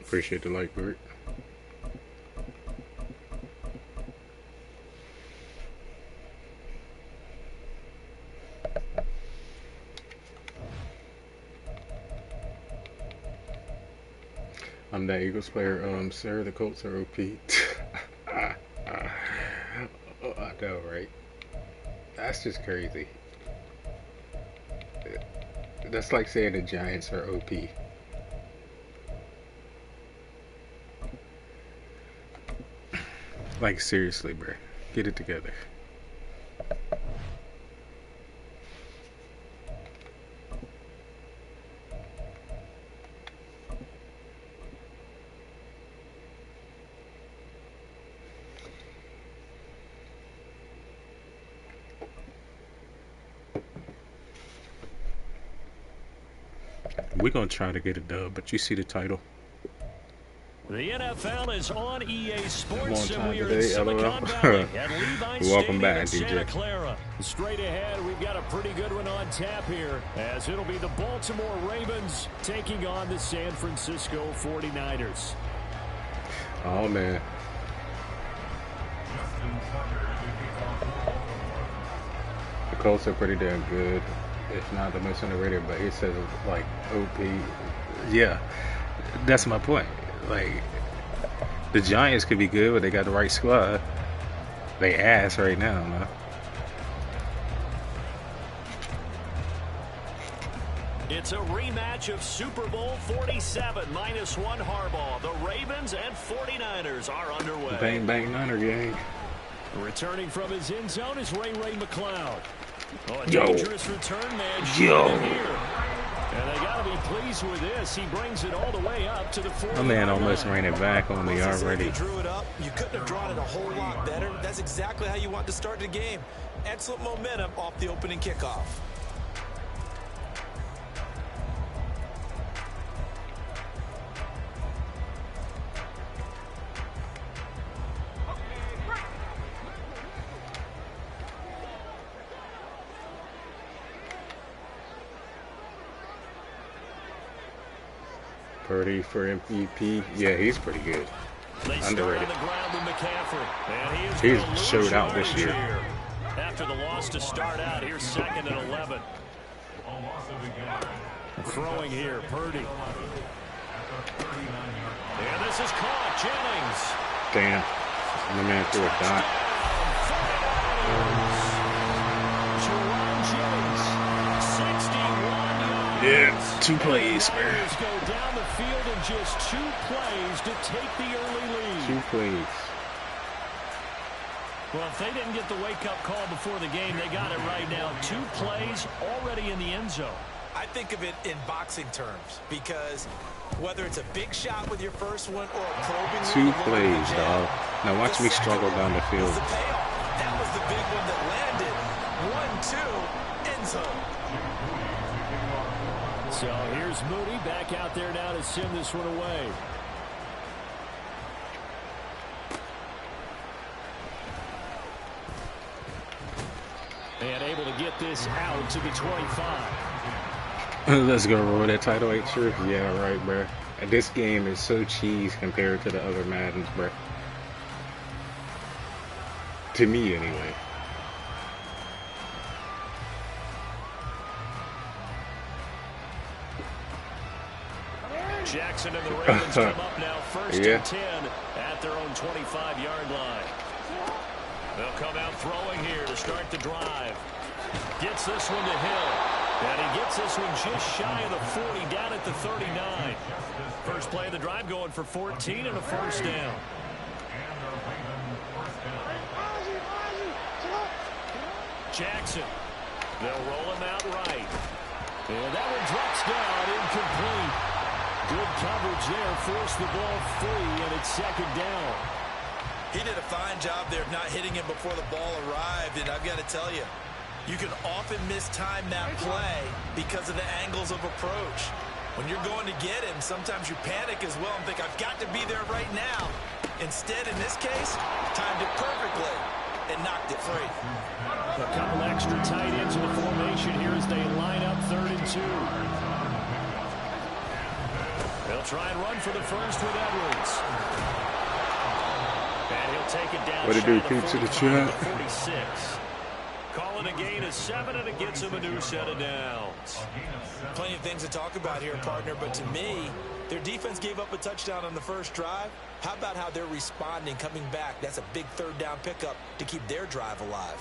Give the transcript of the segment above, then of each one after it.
Appreciate the like, Bert. I'm that Eagles player, sir. The Colts are OP. I know, right? That's just crazy. That's like saying the Giants are OP. Like, seriously, bro. Get it together. We're going to try to get a dub, but you see the title. The NFL is on EA Sports, Long and time we are today, in Silicon Valley at Levi Welcome Stadium back, in Santa DJ. Clara. Straight ahead, we've got a pretty good one on tap here, as it'll be the Baltimore Ravens taking on the San Francisco 49ers. Oh, man. The Colts are pretty damn good. If not the most underrated, but he says like OP. Yeah, that's my point. Like, the Giants could be good, but they got the right squad. They ass right now, man. It's a rematch of Super Bowl 47, -1 Harbaugh. The Ravens and 49ers are underway. Bang, bang, Niner gang. Returning from his end zone is Ray McCloud. Oh, a Yo. dangerous return man. Yo. Here. And they got to be pleased with this. He brings it all the way up to the 40. My man almost ran it back on me already. You drew it up. You couldn't have drawn it a whole lot better. That's exactly how you want to start the game. Excellent momentum off the opening kickoff. Purdy for MVP. Yeah, he's pretty good. Underrated. He's showed out this year. After the loss to start out, here's 2nd and 11. Throwing here, Purdy. And this is caught, Jennings. Damn. My man threw a dot. Yeah, 2 plays, man. Go down the field in just 2 plays to take the early lead. 2 plays. Well, if they didn't get the wake-up call before the game, they got it right now. 2 plays already in the end zone. I think of it in boxing terms, because whether it's a big shot with your first one or a probing 2 plays, dog. Now watch me struggle down the field. The payoff. That was the big one that landed. 1-2, end zone. So here's Moody back out there now to send this one away. And able to get this out to the 25. Let's go roll that title, ain't true? Yeah, right, bro. And this game is so cheese compared to the other Maddens, bro. To me, anyway. Jackson and the Ravens come up now 1st and 10 at their own 25-yard line. They'll come out throwing here to start the drive. Gets this one to Hill. And he gets this one just shy of the 40, down at the 39. First play of the drive going for 14 and a 1st down. Jackson. They'll roll him out right. And that one drops down incomplete. Good coverage there, forced the ball free, and it's second down. He did a fine job there of not hitting him before the ball arrived, and I've got to tell you, you can often mistime that play because of the angles of approach. When you're going to get him, sometimes you panic as well and think, I've got to be there right now. Instead, in this case, timed it perfectly and knocked it free. A couple extra tight ends in the formation here as they line up 3rd and 2. They'll try and run for the first with Edwards. And he'll take it down. What did he do to the chat? 46. Calling a gain of 7, and it gets him a new set of downs. Plenty of things to talk about here, partner, but to me, their defense gave up a touchdown on the first drive. How about how they're responding, coming back? That's a big 3rd down pickup to keep their drive alive.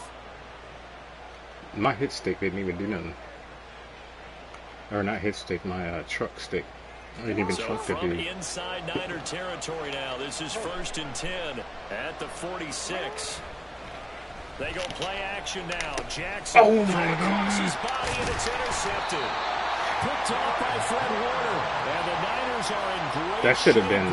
My hit stick didn't even do nothing. Or not hit stick, my truck stick. I didn't even truck to do. From inside Niner territory now, this is 1st and 10 at the 46. They go play action now. Jackson across his body, and it's intercepted. Picked off by Fred Warner. And the Niners are in great that should have been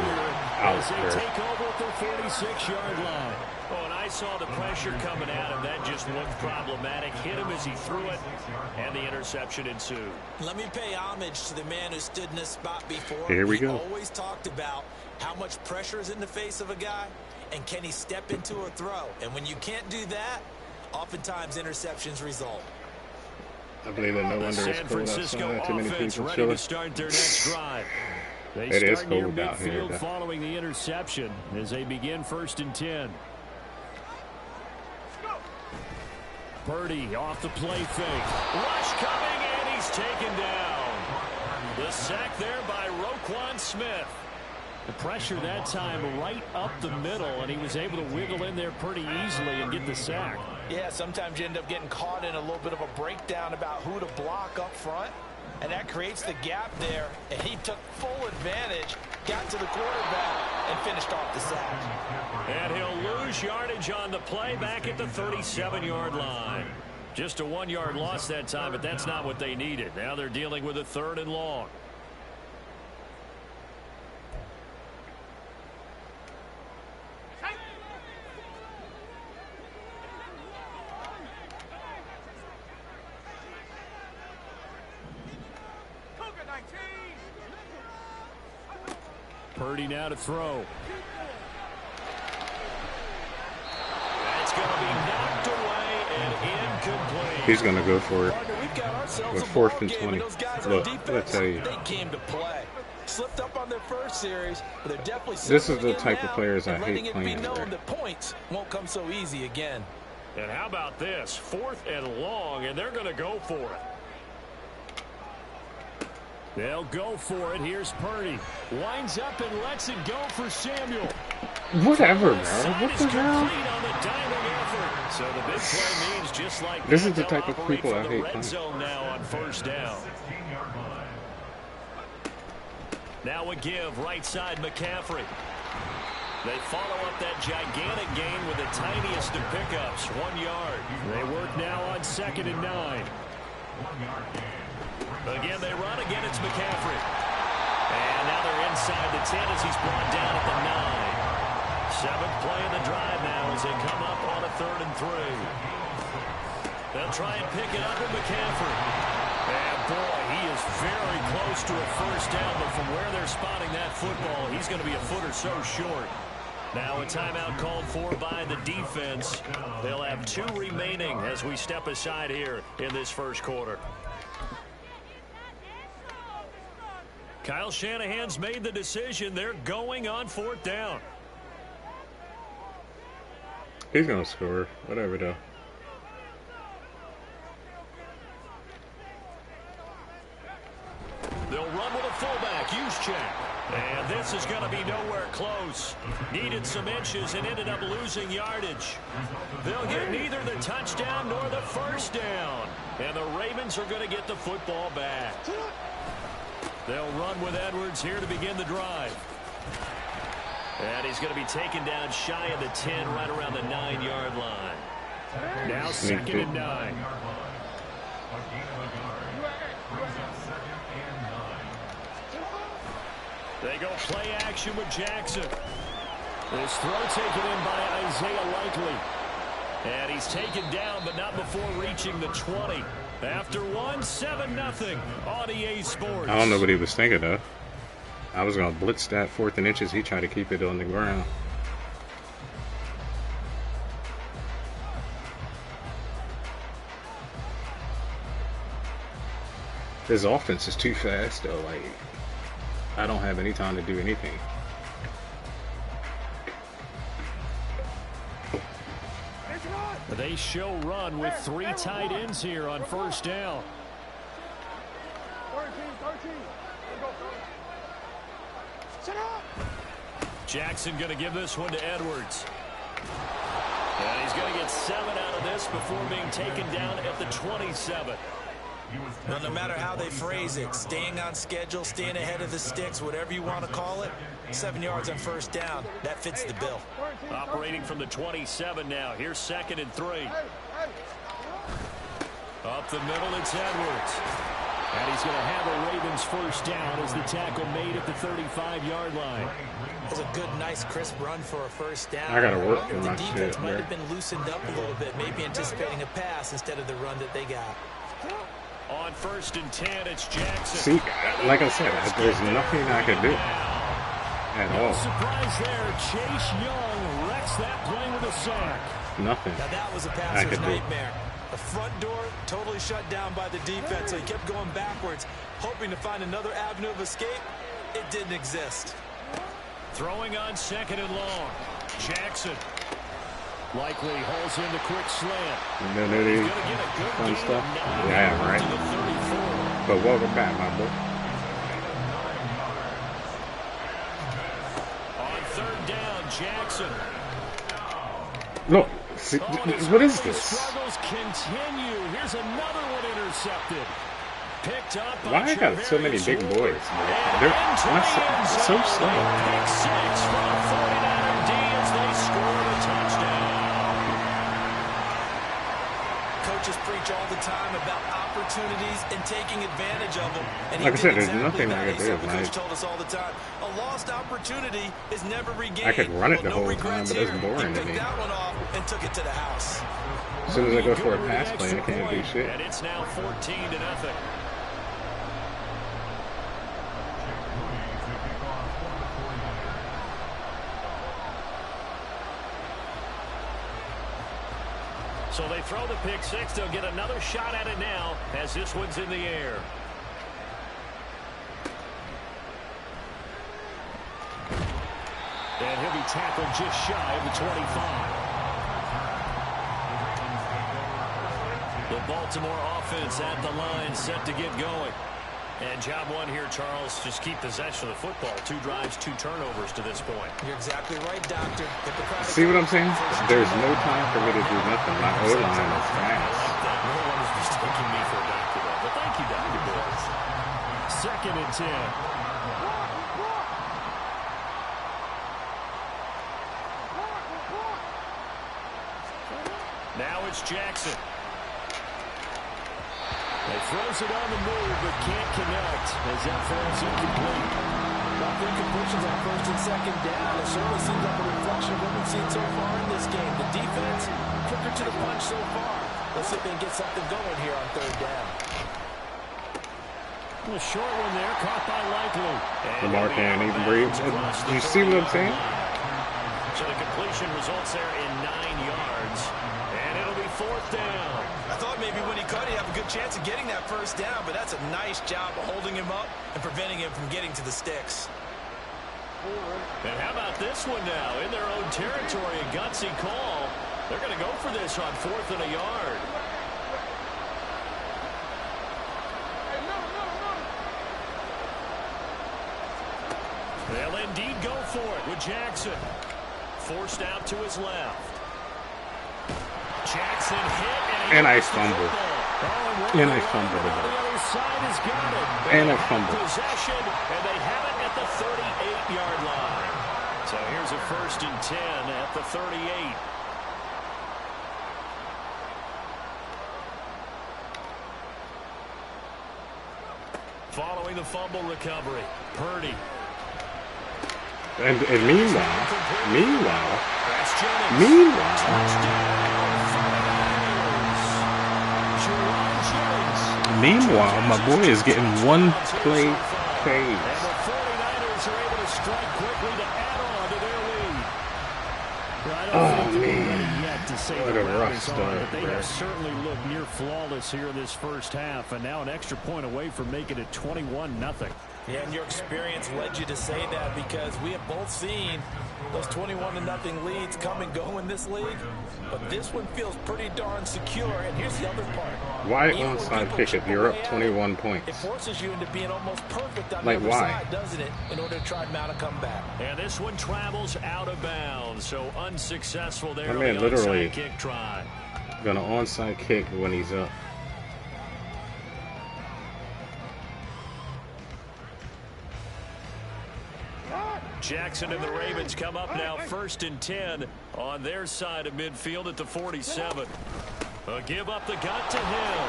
out as they there. take over at their 46-yard line. Oh, and I saw the pressure coming at him. That just looked problematic. Hit him as he threw it, and the interception ensued. Let me pay homage to the man who stood in this spot before. Here we go. He always talked about how much pressure is in the face of a guy, and can he step into a throw? And when you can't do that, oftentimes interceptions result. I believe that no wonder it's San cold Francisco outside. Too many offense people ready showing. to start their next drive. They It is start near cold out here, midfield though. following the interception as they begin 1st and 10. Purdy off the play fake. Rush coming, and he's taken down. The sack there by Roquan Smith. The pressure that time right up the middle, and he was able to wiggle in there pretty easily and get the sack. Yeah, sometimes you end up getting caught in a little bit of a breakdown about who to block up front, and that creates the gap there, and he took full advantage, got to the quarterback, and finished off the sack. And he'll lose yardage on the play back at the 37-yard line. Just a 1-yard loss that time, but that's not what they needed. Now they're dealing with a 3rd and long. Purdy now to throw. That's going to be knocked away and incomplete. He's going to go for it. We've got ourselves With a 4th ball and game, 20. those guys Look, on defense, let's tell you. they came to play. Slipped up on their first series, but they're definitely This is the settling in type of now players I and hate letting it playing be known under. that points won't come so easy again. And how about this? 4th and long, and they're going to go for it. They'll go for it. Here's Purdy. Winds up and lets it go for Samuel. Whatever, bro. What the hell? So the big play means just like This that, is the they'll type of operate people from I the hate red playing. zone now on 1st down. Now a give right side McCaffrey. They follow up that gigantic gain with the tiniest of pickups, 1 yard. They work now on 2nd and 9. Again, they run. Again, it's McCaffrey. And now they're inside the 10 as he's brought down at the 9. 7th play of the drive now as they come up on a 3rd and 3. They'll try and pick it up with McCaffrey. And boy, he is very close to a first down, but from where they're spotting that football, he's going to be a foot or so short. Now a timeout called for by the defense. They'll have 2 remaining as we step aside here in this first quarter. Kyle Shanahan's made the decision. They're going on 4th down. He's going to score. Whatever, though. They'll run with a fullback, Juszczyk. And this is going to be nowhere close. Needed some inches and ended up losing yardage. They'll get neither the touchdown nor the first down. And the Ravens are going to get the football back. They'll run with Edwards here to begin the drive. And he's going to be taken down shy of the 10, right around the 9-yard line. Now 2nd and 9. They go play action with Jackson. This throw taken in by Isaiah Likely. And he's taken down, but not before reaching the 20. After 7-0 on EA Sports. I don't know what he was thinking of. I was going to blitz that 4th and inches. He tried to keep it on the ground. His offense is too fast, though. Like, I don't have any time to do anything. They show run with 3 tight ends here on first down. Jackson going to give this one to Edwards. And he's going to get 7 out of this before being taken down at the 27. Well, no matter how they phrase it, staying on schedule, staying ahead of the sticks, whatever you want to call it, 7 yards on first down, that fits the bill. Operating from the 27 now. Here's 2nd and 3. Up the middle, it's Edwards. And he's going to have a Ravens first down as the tackle made at the 35-yard line. It was a good, nice, crisp run for a first down. I got to work for the my defense shit. might have been loosened up a little bit, maybe anticipating a pass instead of the run that they got. On 1st and 10, it's Jackson. See, like I said, there's nothing I could do at all. Surprise there. Chase Young wrecks that play with a sack. Nothing. Now that was a passer's nightmare. The front door totally shut down by the defense, so he kept going backwards, hoping to find another avenue of escape. It didn't exist. Throwing on 2nd and long. Jackson. Likely holds in the quick slant. And then it fun stuff. Yeah, right. But welcome back, my boy. On 3rd down, Jackson. Look, see, what is this? Struggles continue. Here's another one intercepted. Picked up. Why I got so many big boys? They're so slow. Pick 6 from 49er D as they score the touchdown. Coaches preach all the time about opportunities and taking advantage of them. And like I said, there's nothing I could do. Coach told us all the time, a lost opportunity is never regained. I could run it the whole time, but it's boring to me. That one off and took it to the house. As soon as I go for a pass play, I can't do shit. And it's now 14-0. So they throw the pick 6. They'll get another shot at it now as this one's in the air. And he'll be tackled just shy of the 25. The Baltimore offense at the line set to get going. And job one here, Charles, just keep possession of the football. 2 drives, 2 turnovers to this point. You're exactly right, Doctor. See what I'm saying? There's no time for me to do nothing. My O-line is fast. No one is mistaking me for a doctor, though. But thank you, Dr. Boys. 2nd and 10. Now it's Jackson. He throws it on the move, but can't connect as that falls incomplete. Well, the incompletions on 1st and 2nd down. It certainly seems like a reflection of what we've seen so far in this game. The defense, quicker to the punch so far. Let's see if they can get something going here on 3rd down. A short one there, caught by Likely. Lamar can't even breathe. You see what I'm saying? So the completion results there in 9 yards. And it'll be 4th down. I thought maybe when he caught it, he'd have a good chance of getting that first down, but that's a nice job of holding him up and preventing him from getting to the sticks. And how about this one now? In their own territory, a gutsy call. They're going to go for this on 4th and a yard. They'll indeed go for it with Jackson. Forced out to his left. Jackson hit, and I fumbled. And I fumbled it. And I fumbled. Possession, and they have it at the 38-yard line. So here's a 1st and 10 at the 38. Following the fumble recovery, Purdy. And meanwhile, my boy is getting one play paid. And the 49ers are able to strike quickly to add on to their lead. Oh, man. To say What a rough start, but they have certainly looked near flawless here in this first half, and now an extra point away from making it 21-0. Yeah, and your experience led you to say that, because we have both seen those 21-0 leads come and go in this league, but this one feels pretty darn secure. And here's the other part. Why onside kick if you're up 21 points? It forces you into being almost perfect on like the other why? side, doesn't it, in order to try and mount a comeback. And this one travels out of bounds, so unsuccessful there. I mean, literally kick try. Gonna onside kick when he's up. Jackson and the Ravens come up now 1st and 10 on their side of midfield at the 47. Give up the gut to Hill.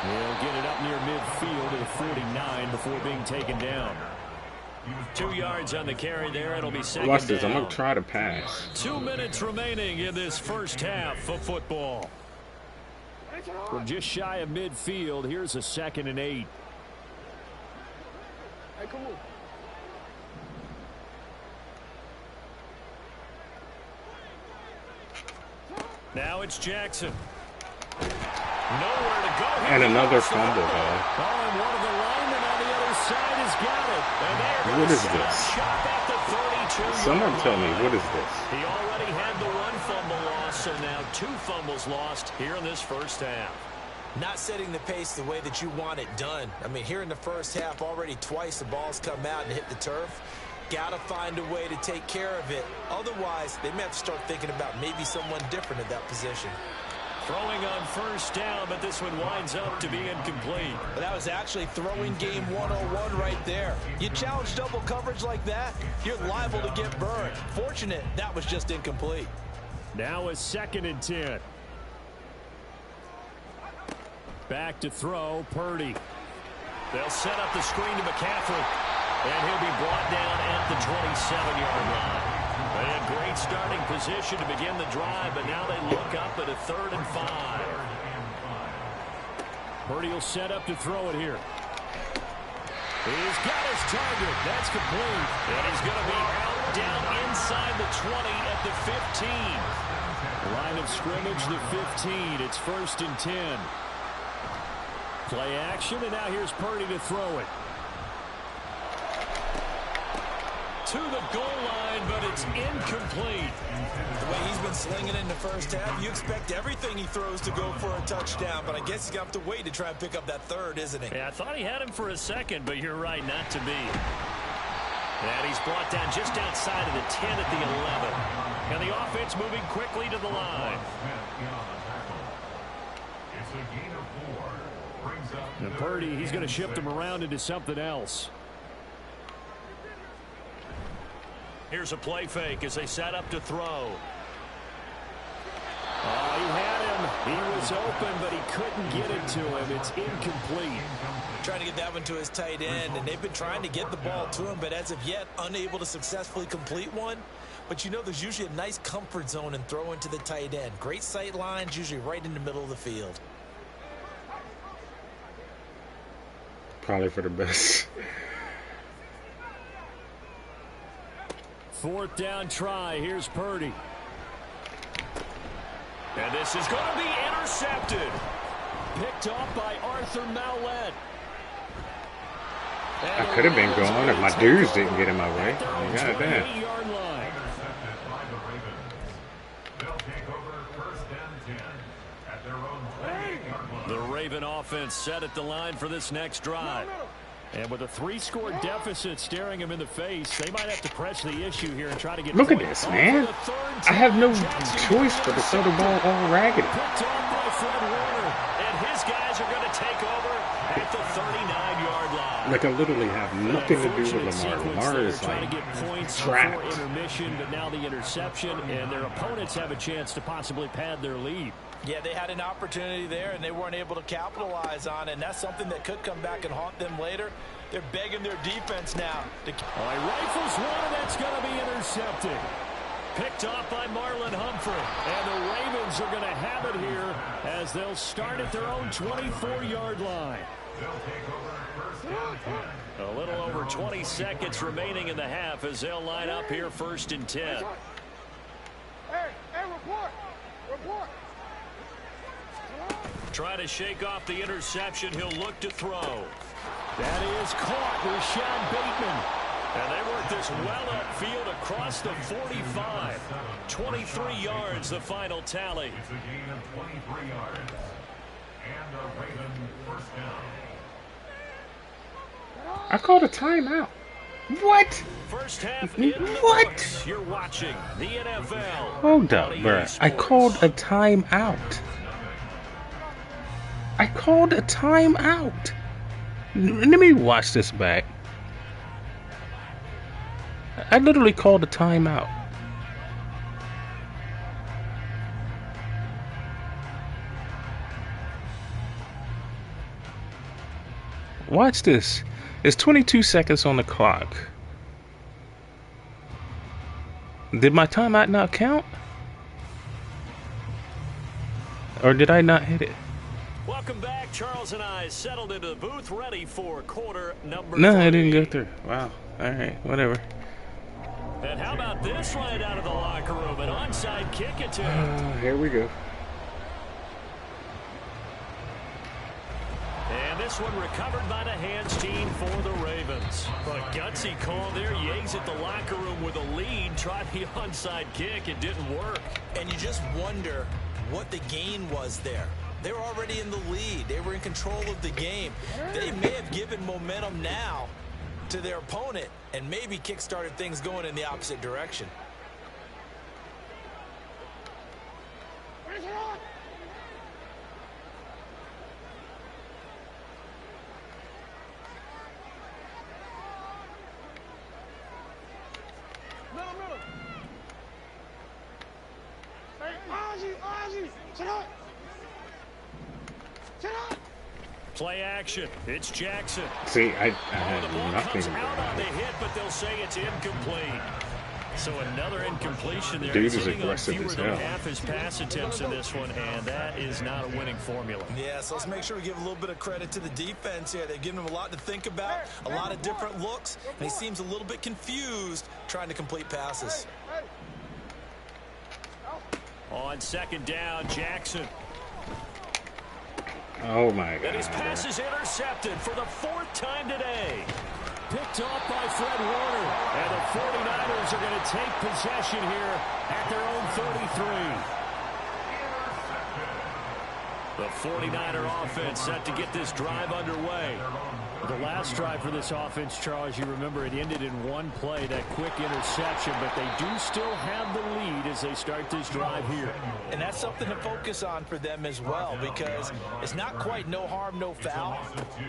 He'll get it up near midfield at the 49 before being taken down. 2 yards on the carry there. It'll be second Watch this. down. I'm going to try to pass. 2 minutes remaining in this first half of football. From just shy of midfield, here's a 2nd and 8. Hey, come on. Now it's Jackson. Nowhere to go. And another fumble, though. Oh, and one of the linemen on the other side has got it. And what is this? Shot at the 32. Someone tell me, what is this? He already had the 1 fumble loss, so now 2 fumbles lost here in this first half. Not setting the pace the way that you want it done. I mean, here in the first half, already twice the ball's come out and hit the turf. Got to find a way to take care of it. Otherwise, they may have to start thinking about maybe someone different at that position. Throwing on first down, but this one winds up to be incomplete. That was actually throwing game 101 right there. You challenge double coverage like that, you're liable to get burned. Fortunate that was just incomplete. Now a 2nd and 10. Back to throw, Purdy. They'll set up the screen to McCaffrey. And he'll be brought down at the 27-yard line. They had great starting position to begin the drive, but now they look up at a 3rd and 5. Purdy will set up to throw it here. He's got his target. That's complete. And he's going to be out down inside the 20 at the 15. Line of scrimmage, the 15. It's 1st and 10. Play action, and now here's Purdy to throw it. To the goal line, but it's incomplete. The way he's been slinging in the first half, you expect everything he throws to go for a touchdown, but I guess he's going to have to wait to try and pick up that 3rd, isn't he? Yeah, I thought he had him for a second, but you're right, not to be. And he's brought down just outside of the 10 at the 11. And the offense moving quickly to the line. And Purdy, he's going to shift him around into something else. Here's a play fake as they set up to throw. Oh, he had him. He was open, but he couldn't get it to him. It's incomplete. Trying to get that one to his tight end, and they've been trying to get the ball to him, but as of yet, unable to successfully complete one. But you know, there's usually a nice comfort zone in throwing to the tight end. Great sight lines, usually right in the middle of the field. Probably for the best. 4th down try. Here's Purdy. And this is going to be intercepted. Picked off by Arthur Mallett. I could have been going if my dudes didn't get in my way. God damn. 8-yard line. The Raven offense set at the line for this next drive. And with a 3-score deficit staring him in the face, they might have to press the issue here and try to get. Look at this, man. I have no choice but to throw the ball all raggedy. Picked off by Fred Warner, and his guys are going to take over at the 39-yard line. Like, I literally have nothing to do with Lamar. Lamar is like trapped. Intermission, but now the interception, and their opponents have a chance to possibly pad their lead. Yeah, they had an opportunity there, and they weren't able to capitalize on it, and that's something that could come back and haunt them later. They're begging their defense now. He rifles one, and that's going to be intercepted. Picked off by Marlon Humphrey. And the Ravens are going to have it here as they'll start at their own 24-yard line. A little over 20 seconds remaining in the half as they'll line up here 1st and 10. Hey, report. Trying to shake off the interception. He'll look to throw. That is caught. Rashad Bateman. And they work this well upfield across the 45. 23 yards, the final tally. It's a gain of 23 yards. And a Raven first down. I called a timeout. What? First half in the books. You're watching the NFL. Hold up, bro. I called a timeout. I called a timeout. Let me watch this back. I literally called a timeout. Watch this. It's 22 seconds on the clock. Did my timeout not count? Or did I not hit it? Welcome back. Charles and I settled into the booth ready for quarter number 3. No, I didn't go through. Wow. All right, whatever. And how about this right out of the locker room? An onside kick attempt. Here we go. And this one recovered by the hands team for the Ravens. A gutsy call there. Yates at the locker room with a lead. Tried the onside kick. It didn't work. And you just wonder what the gain was there. They were already in the lead. They were in control of the game. They may have given momentum now to their opponent and maybe kick-started things going in the opposite direction. Play action. It's Jackson. See, I The had ball nothing comes out on about the it. hit, but they'll say it's incomplete. So another incompletion there. Dude He's is hitting on aggressive fewer as than hell. half his pass attempts in this one, and that is not a winning formula. Yeah, so let's make sure we give a little bit of credit to the defense here. They've given him a lot to think about, a lot of different looks, and he seems a little bit confused trying to complete passes. On 2nd down, Jackson. Oh my And his God. pass is intercepted for the 4th time today. Picked off by Fred Warner. And the 49ers are going to take possession here at their own 33. The 49er offense set to get this drive underway. The last drive for this offense, Charles, you remember it ended in one play, that quick interception, but they do still have the lead as they start this drive here. And that's something to focus on for them as well, because it's not quite no harm, no foul,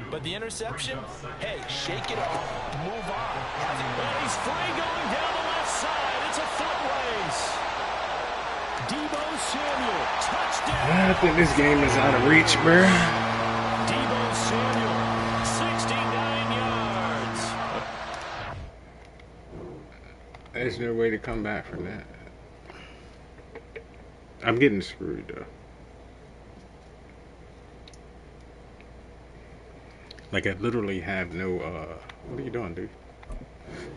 but the interception, hey, shake it off, move on. And he's free going down the left side. It's a foot race. Deebo Samuel, touchdown. I think this game is out of reach, bro. Deebo Samuel, 69 yards. There's no way to come back from that. I'm getting screwed, though. Like, I literally have no, what are you doing, dude?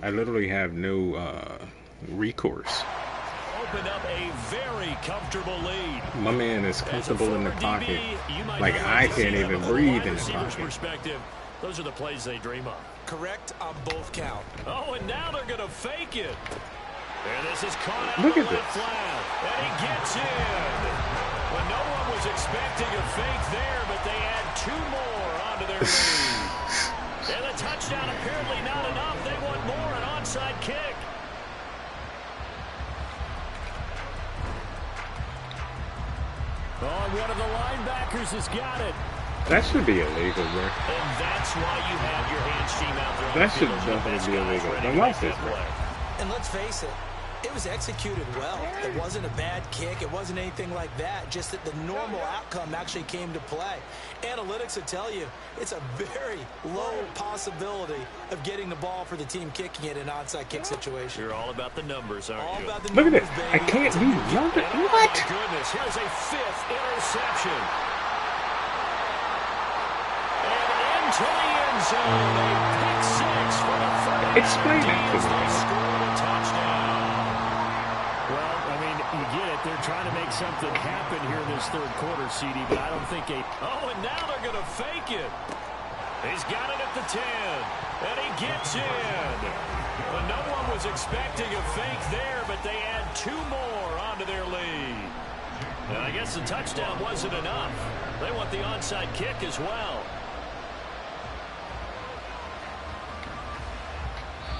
I literally have no, recourse. Opened up a very comfortable lead. My man is comfortable in the pocket. Like, I can't even breathe in the pocket. Perspective, those are the plays they dream of. Correct on both count. Oh, and now they're going to fake it. And this is caught out Look of at the left this. flat. And he gets in. Well, no one was expecting a fake there, but they add 2 more onto their lead. And the touchdown apparently not enough. They want more, an onside kick. Oh, one of the linebackers has got it. That should be illegal, bro. And that's why you have your hands team out there. That should definitely be illegal. Then watch this, bro. And let's face it, It was executed well. It wasn't a bad kick. It wasn't anything like that. Just that the normal outcome actually came to play. Analytics will tell you it's a very low possibility of getting the ball for the team kicking it in an onside kick situation. You're all about the numbers, aren't all you? About the Look numbers, at this. baby. I can't do nothing. Oh, What? my goodness. Here's a 5th interception. And into the end zone. A pick 6 for the 49ers. Explain that to me. They scored a touchdown. Well, I mean, you get it. They're trying to make something happen here in this third quarter, CD, but I don't think Oh, and now they're going to fake it. He's got it at the 10, and he gets in. Well, no one was expecting a fake there, but they add 2 more onto their lead. And I guess the touchdown wasn't enough. They want the onside kick as well.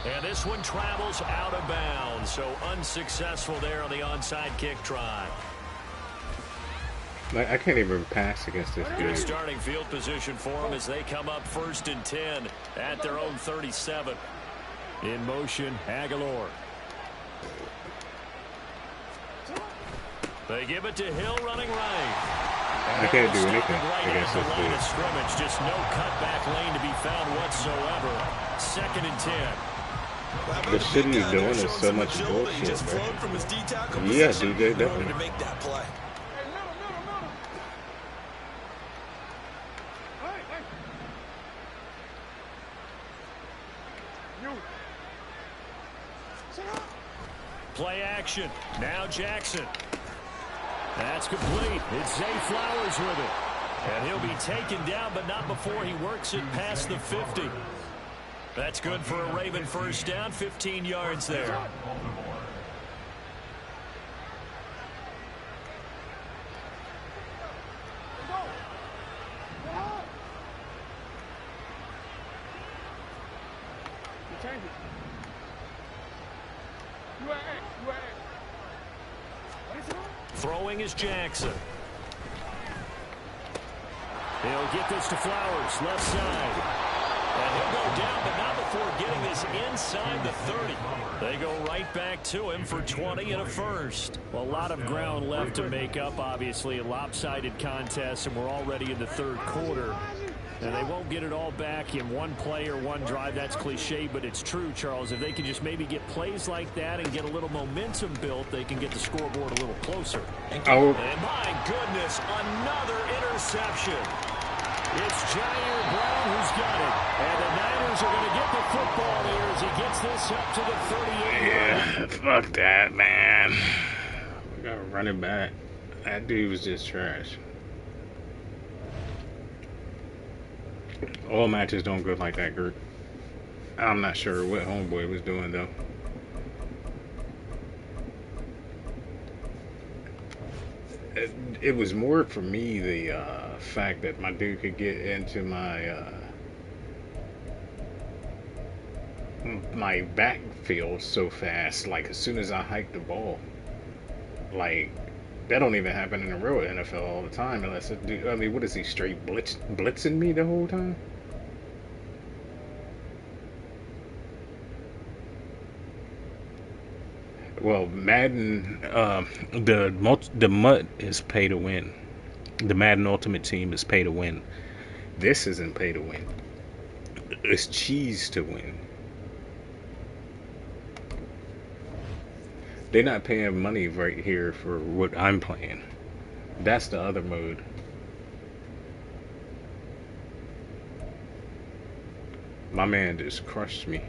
And this one travels out of bounds, so unsuccessful there on the onside kick try. Like, I can't even pass against this Good dude. starting field position for them as they come up 1st and 10 at their own 37. in motion, Aguilar. They give it to Hill running right. I can't do anything Right against at this the line dude. of scrimmage, just no cutback lane to be found whatsoever. 2nd and 10. The shit he's doing is so much bullshit, bro. Yeah, DJ, definitely. To make that play. Play action. Now Jackson. That's complete. It's Zay Flowers with it. And he'll be taken down, but not before he works it past the 50. That's good for a Raven first down, 15 yards there. Throwing is Jackson. He'll get this to Flowers, left side. And he'll go down, but not before getting this inside the 30. They go right back to him for 20 and a first. Well, a lot of ground left to make up, obviously. A lopsided contest, and we're already in the third quarter. And they won't get it all back in one play or one drive. That's cliche, but it's true, Charles. If they can just maybe get plays like that and get a little momentum built, they can get the scoreboard a little closer. Oh, And my goodness, another interception. It's Jair Brown who's got it. And the Niners are going to get the football here as he gets this up to the 38. yeah. Fuck that, man. We gotta run it back. That dude was just trash. All matches don't go like that, Gert. I'm not sure what Homeboy was doing, though. It was more for me the fact that my dude could get into my backfield so fast. Like, as soon as I hiked the ball, like, that don't even happen in the real NFL all the time unless it do. I mean, what is he, straight blitzing me the whole time? Well, Madden, the MUT is pay to win. The Madden Ultimate Team is pay to win. This isn't pay to win. It's cheese to win. They're not paying money right here for what I'm playing. That's the other mode. My man just crushed me,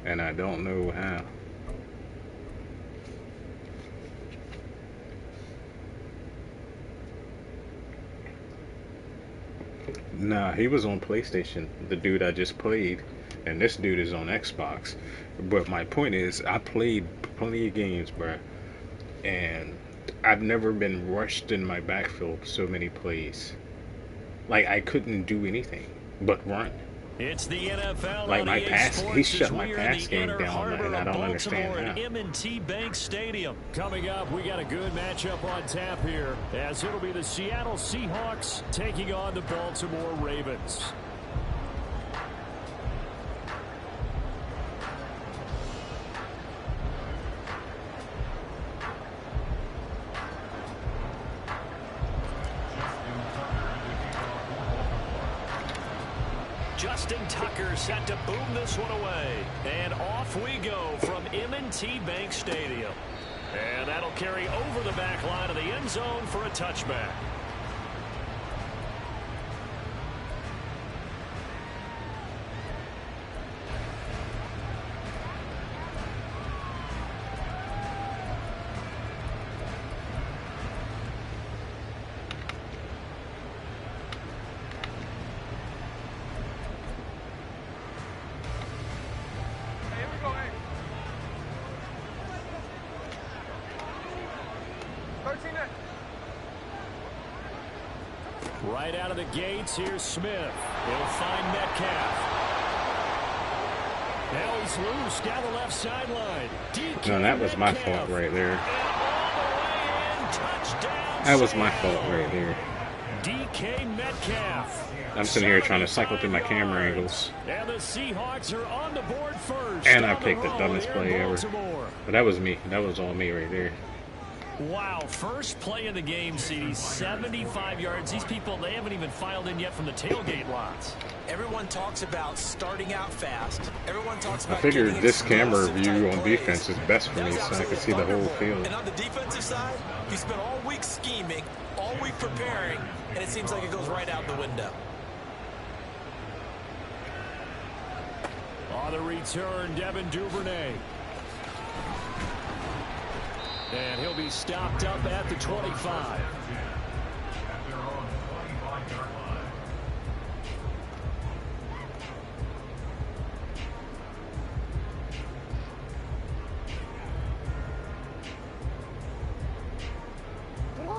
and I don't know how. Nah, he was on PlayStation, the dude I just played, and this dude is on Xbox. But my point is, I played plenty of games, bruh, and I've never been rushed in my backfield so many plays. Like, I couldn't do anything but run. It's the NFL. Like, my on EA pass, Sports he as shut my we are in pass the game Inner down, Harbor and I of don't Baltimore understand at how. M&T Bank Stadium. Coming up, we got a good matchup on tap here, as it'll be the Seattle Seahawks taking on the Baltimore Ravens. Justin Tucker set to boom this one away. And off we go from M&T Bank Stadium. And that'll carry over the back line of the end zone for a touchback. Right out of the gates, here's Smith. He'll find Metcalf. Now he's loose down the left sideline. No, that was my fault right there. That was my fault right there. DK Metcalf. I'm sitting here trying to cycle through my camera angles. And the Seahawks are on the board first. And I picked the dumbest play ever. But that was me. That was all me right there. Wow, first play of the game, CD, 75 yards. These people, they haven't even filed in yet from the tailgate lots. Everyone talks about starting out fast. Everyone talks about I figured this camera view on defense is best for me so I can see the whole field. And on the defensive side, you spent all week scheming, all week preparing, and it seems like it goes right out the window. On the return, Devin Duvernay. And he'll be stopped up at the 25.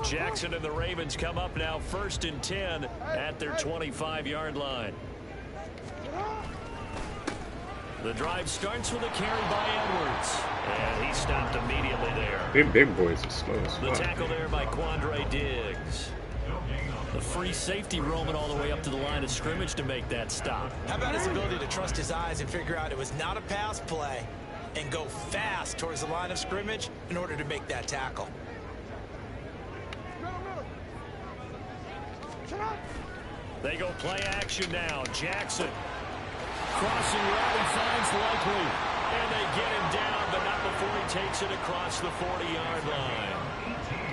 Jackson and the Ravens come up now 1st and 10 at their 25-yard line. The drive starts with a carry by Edwards. And he stopped immediately there. Them big boys are slow as The fuck. tackle there by Quandre Diggs. The free safety roaming all the way up to the line of scrimmage to make that stop. How about his ability to trust his eyes and figure out it was not a pass play and go fast towards the line of scrimmage in order to make that tackle? They go play action now. Jackson. Crossing route, he finds Likely. And they get him down, but not before he takes it across the 40-yard line.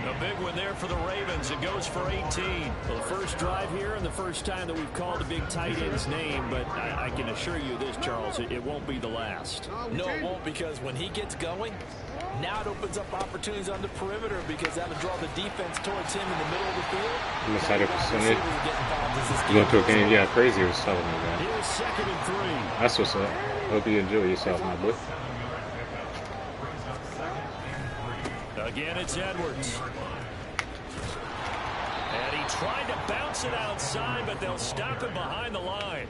A big one there for the Ravens. It goes for 18. Well, the first drive here and the first time that we've called a big tight end's name, but I can assure you this, Charles, it won't be the last. No, it won't, because when he gets going, now it opens up opportunities on the perimeter because that'll draw the defense towards him in the middle of the field. I'm excited for Sunday. You going to a game? Yeah, crazy was telling me that. Here's 2nd and 3. That's what's up. Hope you enjoy yourself, my boy. Again, it's Edwards. And he tried to bounce it outside, but they'll stop him behind the line.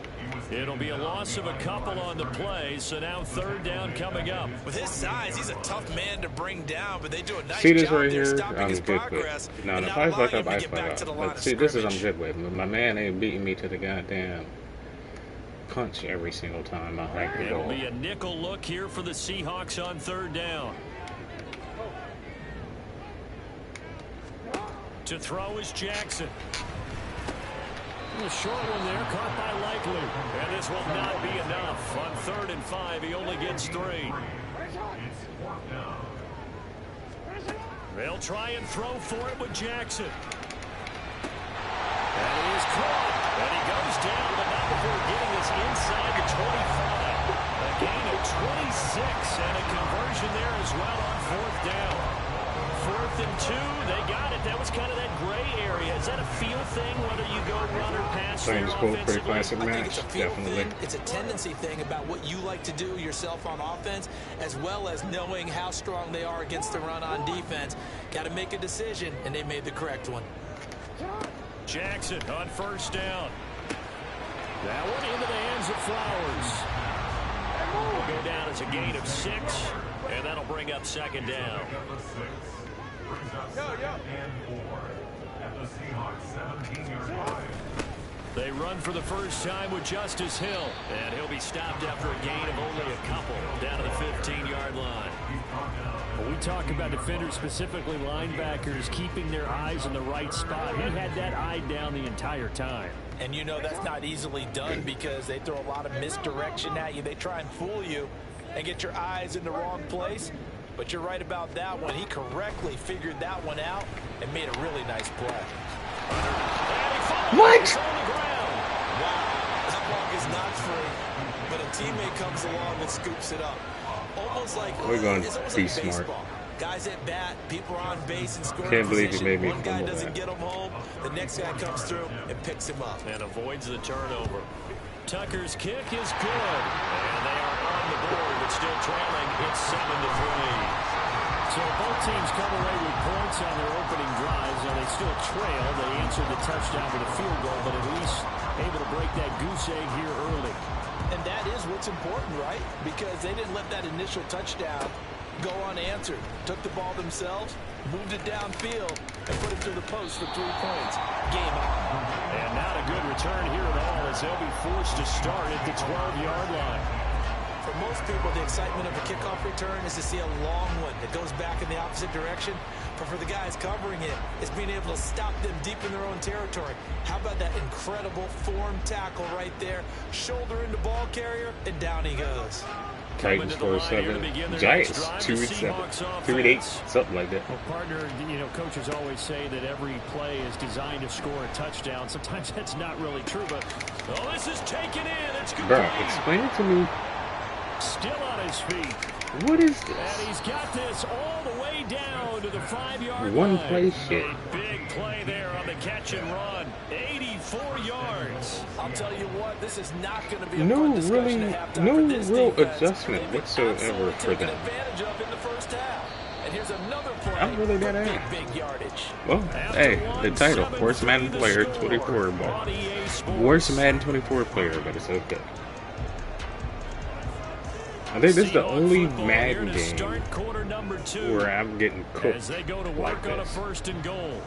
It'll be a loss of a couple on the play, so now 3rd down coming up. With his size, he's a tough man to bring down, but they do a nice See this job right there here? stopping I'm his good progress with. Now, and if not I fuck allowing up, him I to get fuck back up. to the line But of see, this is I'm scrimmage. good with. My man ain't beating me to the goddamn punch every single time I like the It'll ball. be a nickel look here for the Seahawks on 3rd down. To throw is Jackson. A short one there, caught by Likely. And this will not be enough. On 3rd and 5, he only gets 3. They'll try and throw for it with Jackson. And he is caught. And he goes down, but not before getting this inside the 25. A gain of 26 and a conversion there as well on 4th down. 4th and 2, they got it. That was kind of that gray area. Is that a feel thing, whether you go run or pass there Pretty offensively? classic I think match, it's a feel definitely. thing. It's a tendency thing about what you like to do yourself on offense, as well as knowing how strong they are against the run on defense. Got to make a decision, and they made the correct one. Jackson on 1st down. That one into the hands of Flowers. Will go down as a gain of 6, and that'll bring up 2nd down. They run for the first time with Justice Hill, and he'll be stopped after a gain of only a couple down to the 15-yard line. When we talk about defenders, specifically linebackers, keeping their eyes in the right spot, he had that eye down the entire time. And you know that's not easily done because they throw a lot of misdirection at you. They try and fool you and get your eyes in the wrong place. But you're right about that one. He correctly figured that one out and made a really nice play. What? Wow, that ball is not free, but a teammate comes along and scoops it up. Almost like we're going it's almost to be like smart. baseball. Guys at bat, people are on base and scoring. Can't believe position. he made me One guy fumble doesn't that. get him home, the next guy comes through and picks him up. And avoids the turnover. Tucker's kick is good. And they are on the board, but still trailing. It's 7-3. So both teams come away with points on their opening drives. Now they still trail. They answered the touchdown with a field goal, but at least able to break that goose egg here early. And that is what's important, right? Because they didn't let that initial touchdown go unanswered. Took the ball themselves, moved it downfield, and put it through the post for 3 points. Game on. And not a good return here at all as they'll be forced to start at the 12-yard line. For most people, the excitement of a kickoff return is to see a long one that goes back in the opposite direction. But for the guys covering it, it's being able to stop them deep in their own territory. How about that incredible form tackle right there? Shoulder into ball carrier, and down he goes. Titans 4-7. Giants 2-7. 3-8. Something like that. Well, partner, you know, coaches always say that every play is designed to score a touchdown. Sometimes that's not really true, but oh, this is taken in. It's complete. Bro, explain it to me. Still on his feet. What is this? And he's got this all the way down to the 5-yard line. One play shit. A big play there on the catch and run. 84 yards. I'll tell you what, this is not going to be a fun discussion to have time for this real defense. adjustment whatsoever for them. Advantage of in the first half. And here's another play. I'm really that ass. Big yardage. Well, hey, the title, worst Madden player 24, but worst Madden 24 player, but it's okay. I think this is the only Madden game where I'm getting cooked as they go to work on a 1st and goal.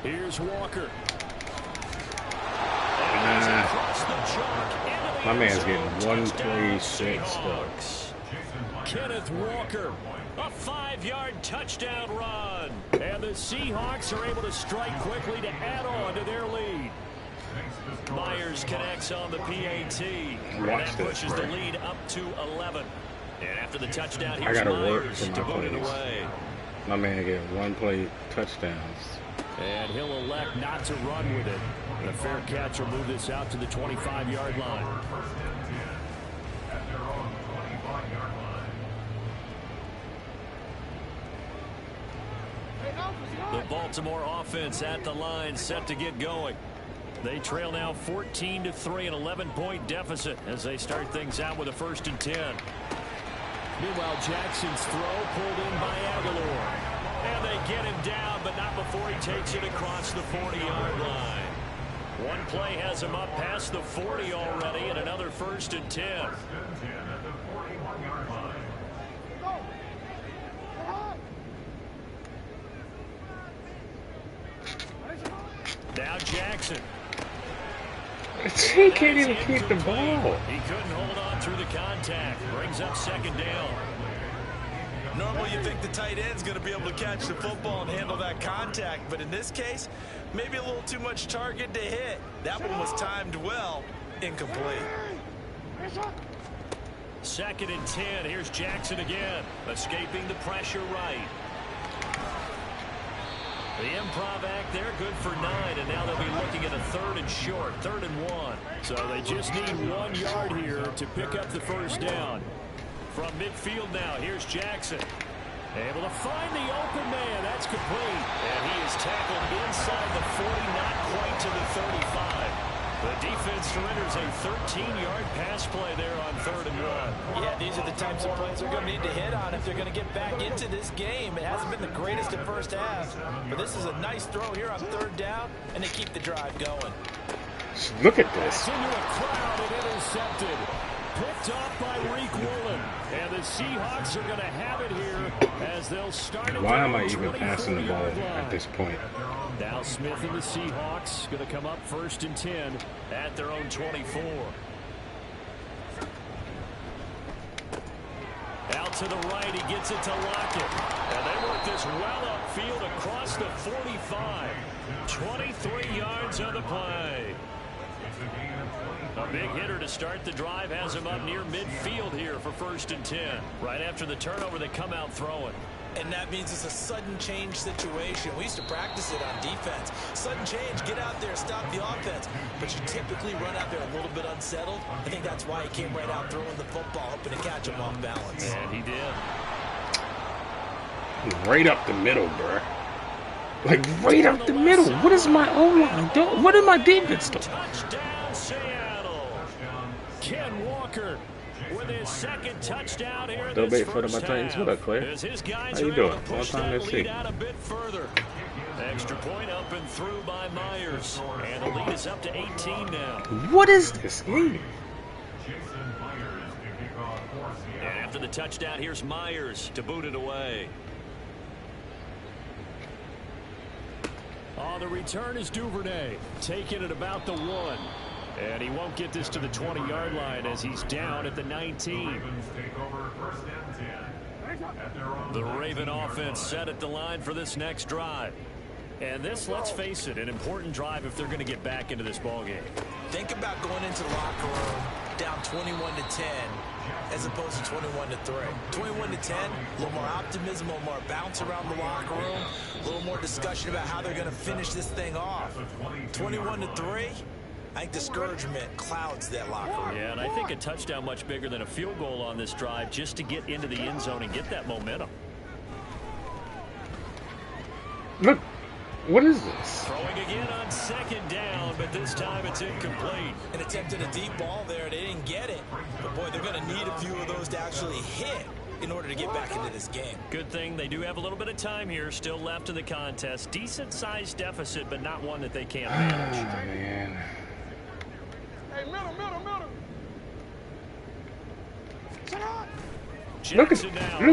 Here's Walker. My man's getting one play shit stuck. Kenneth Walker, a 5-yard touchdown run. And the Seahawks are able to strike quickly to add on to their lead. Myers connects on the PAT. That pushes the lead up to 11. And after the touchdown, here's Myers to put it away. My man getting one play touchdowns. And he'll elect not to run with it. And a fair catch will move this out to the 25-yard line. The Baltimore offense at the line, set to get going. They trail now 14-3, an 11-point deficit as they start things out with a 1st and 10. Meanwhile, Jackson's throw pulled in by Aguilar. And they get him down, but not before he takes it across the 40-yard line. One play has him up past the 40 already, and another 1st and 10. Now Jackson. He can't even keep the ball. He couldn't hold on through the contact. Brings up 2nd down. Normally you think the tight end's going to be able to catch the football and handle that contact, but in this case, maybe a little too much target to hit. That one was timed well, incomplete. 2nd and 10. Here's Jackson again, escaping the pressure right. The improv act there, good for 9, and now they'll be looking at a 3rd and short, 3rd and 1. So they just need 1 yard here to pick up the 1st down. From midfield now, here's Jackson. Able to find the open man. That's complete. And he is tackled inside the 40, not quite to the 35. The defense surrenders a 13-yard pass play there on 3rd and 1. Yeah, these are the types of plays they're going to need to hit on if they're going to get back into this game. It hasn't been the greatest at first half, but this is a nice throw here on 3rd down, and they keep the drive going. Look at this. Into a crowd and intercepted. Picked off by Reek Woolen. And the Seahawks are going to have it here as they'll start. Why am I even passing the ball at this point? Now Smith and the Seahawks going to come up 1st and 10 at their own 24. Out to the right, he gets it to Lockett. And they work this well upfield across the 45. 23 yards on the play. A big hitter to start the drive has him up near midfield here for 1st and 10. Right after the turnover, they come out throwing. And that means it's a sudden change situation. We used to practice it on defense. Sudden change, get out there, stop the offense. But you typically run out there a little bit unsettled. I think that's why he came right out throwing the football, hoping to catch him off balance. And he did. Right up the middle, bro. Like, right up the middle. What is my O-line doing? What is my defense doing? Touchdown, Seattle. Ken Walker with his 2nd touchdown here in this first half. What up, Claire? How you doing? Long time no see. Out a bit further. Extra point up and through by Myers. And the lead is up to 18 now. What is this game? And after the touchdown, here's Myers to boot it away. On the return is Duvernay, taking it about the 1. And he won't get this to the 20-yard line as he's down at the 19. The Raven offense set at the line for this next drive. And this, let's face it, an important drive if they're going to get back into this ballgame. Think about going into the locker room down 21-10 as opposed to 21-3. 21-10, a little more optimism, a little more bounce around the locker room, a little more discussion about how they're going to finish this thing off. 21-3, I think discouragement clouds that locker room. Yeah, and I think a touchdown much bigger than a field goal on this drive just to get into the end zone and get that momentum. Look, what is this? Throwing again on 2nd down, but this time it's incomplete. An attempt at a deep ball there. They didn't get it. But, boy, they're going to need a few of those to actually hit in order to get back into this game. Good thing they do have a little bit of time here still left in the contest. Decent-sized deficit, but not one that they can't manage. Oh, man. Hey, middle. Look at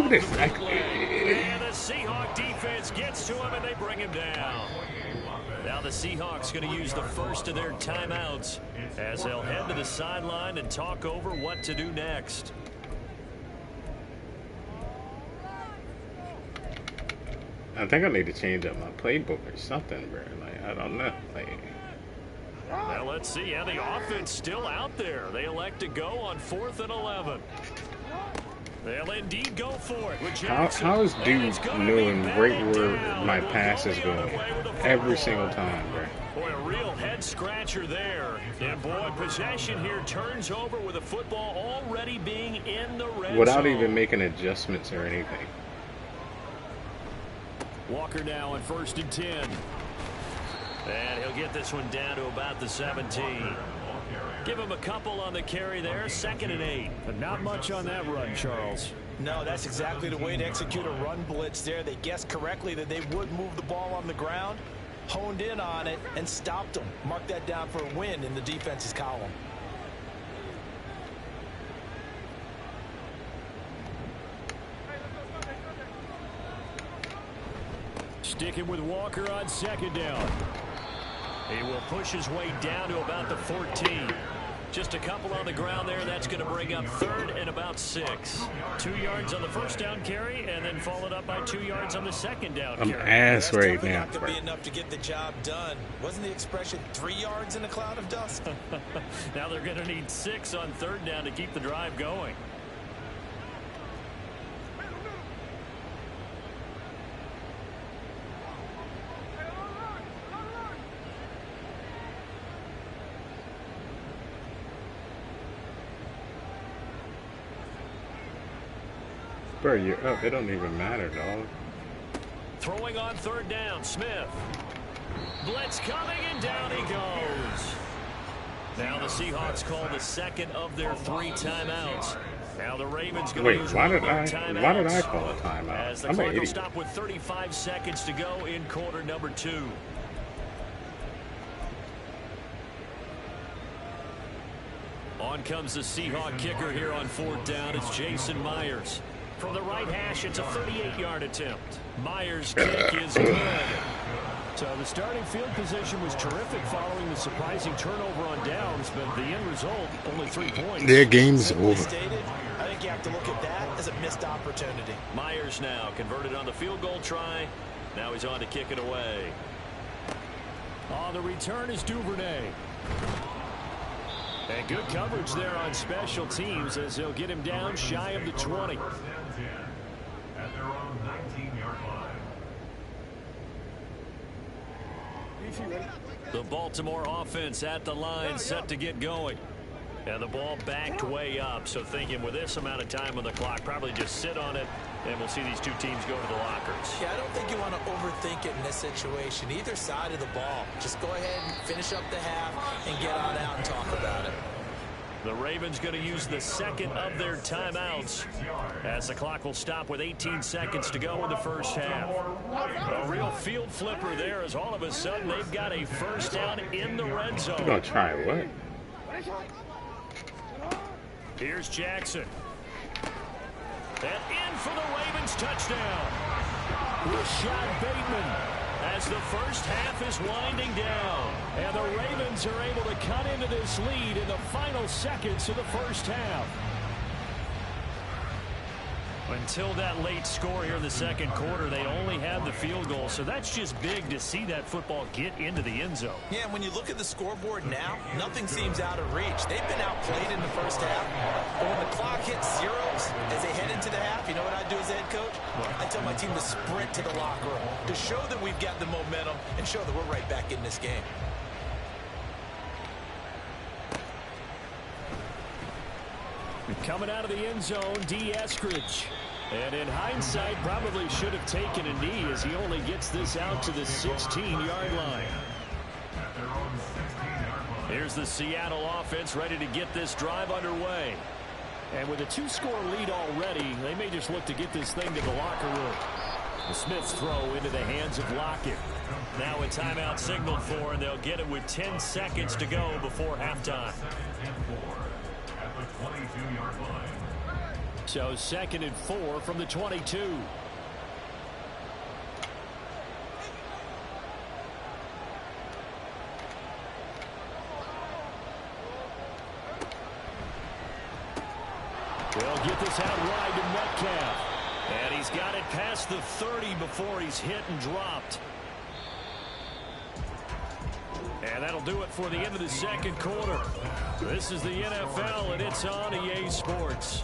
this. And the Seahawk defense gets to him, and they bring him down. Now the Seahawks going to use the first of their timeouts as they'll head to the sideline and talk over what to do next. I think I need to change up my playbook or something, bro. Like, I don't know. Like, well, let's see. Yeah, the offense still out there. They elect to go on 4th and 11. They'll indeed go for it with Jackson. how is dude knowing right where my pass is going every single time, bro? Boy, a real head scratcher there. And boy, possession here turns over with the football already being in the red without zone. even making adjustments or anything. Walker now on 1st and 10. And he'll get this one down to about the 17. Give him a couple on the carry there. 2nd and 8. But not much on that run, Charles. No, that's exactly the way to execute a run blitz there. They guessed correctly that they would move the ball on the ground, honed in on it, and stopped them. Mark that down for a win in the defense's column. Sticking with Walker on 2nd down. He will push his way down to about the 14. Just a couple on the ground there. That's going to bring up 3rd and about 6. 2 yards on the first down carry, and then followed up by 2 yards on the 2nd down carry. I'm ass right now. Not going to be enough to get the job done. Wasn't the expression 3 yards in a cloud of dust? Now they're going to need 6 on 3rd down to keep the drive going. Bro, you're up. It don't even matter, dog. Throwing on 3rd down, Smith. Blitz coming, and down he goes. Now the Seahawks call the 2nd of their 3 timeouts. Now the Ravens going to use why did timeouts. why did I call a timeout? As the I'm an clock will idiot. stop with 35 seconds to go in quarter number 2. On comes the Seahawk kicker here on 4th down. It's Jason Myers. From the right hash, it's a 38-yard attempt. Myers' kick is good. So the starting field position was terrific following the surprising turnover on downs, but the end result, only 3 points. Their game's over. Stated, I think you have to look at that as a missed opportunity. Myers now converted on the field goal try. Now he's on to kick it away. On the return is Duvernay. And good coverage there on special teams as they'll get him down shy of the 20. At their own 19-yard line. The Baltimore offense at the line, set to get going. And the ball backed way up, so thinking with this amount of time on the clock, probably just sit on it, and we'll see these two teams go to the lockers. Yeah, I don't think you want to overthink it in this situation. Either side of the ball. Just go ahead and finish up the half and get on out and talk about it. The Ravens going to use the second of their timeouts as the clock will stop with 18 seconds to go in the first half. A real field flipper there as all of a sudden they've got a first down in the red zone. You're going to try what? Here's Jackson. And in for the Ravens touchdown. Rashad Bateman as the first half is winding down. And the Ravens are able to cut into this lead in the final seconds of the first half. Until that late score here in the second quarter, they only had the field goal. So that's just big to see that football get into the end zone. Yeah, and when you look at the scoreboard now, nothing seems out of reach. They've been outplayed in the first half. But when the clock hits zeros as they head into the half, you know what I do as a head coach? I tell my team to sprint to the locker room to show that we've got the momentum and show that we're right back in this game. Coming out of the end zone, D. Eskridge. And in hindsight, probably should have taken a knee as he only gets this out to the 16-yard line. Here's the Seattle offense ready to get this drive underway. And with a 2-score lead already, they may just look to get this thing to the locker room. The Smiths throw into the hands of Lockett. Now a timeout signaled for, and they'll get it with 10 seconds to go before halftime. So 2nd and 4 from the 22. They'll get this out wide to Metcalf. And he's got it past the 30 before he's hit and dropped. And that'll do it for the end of the second quarter. This is the NFL, and it's on EA Sports.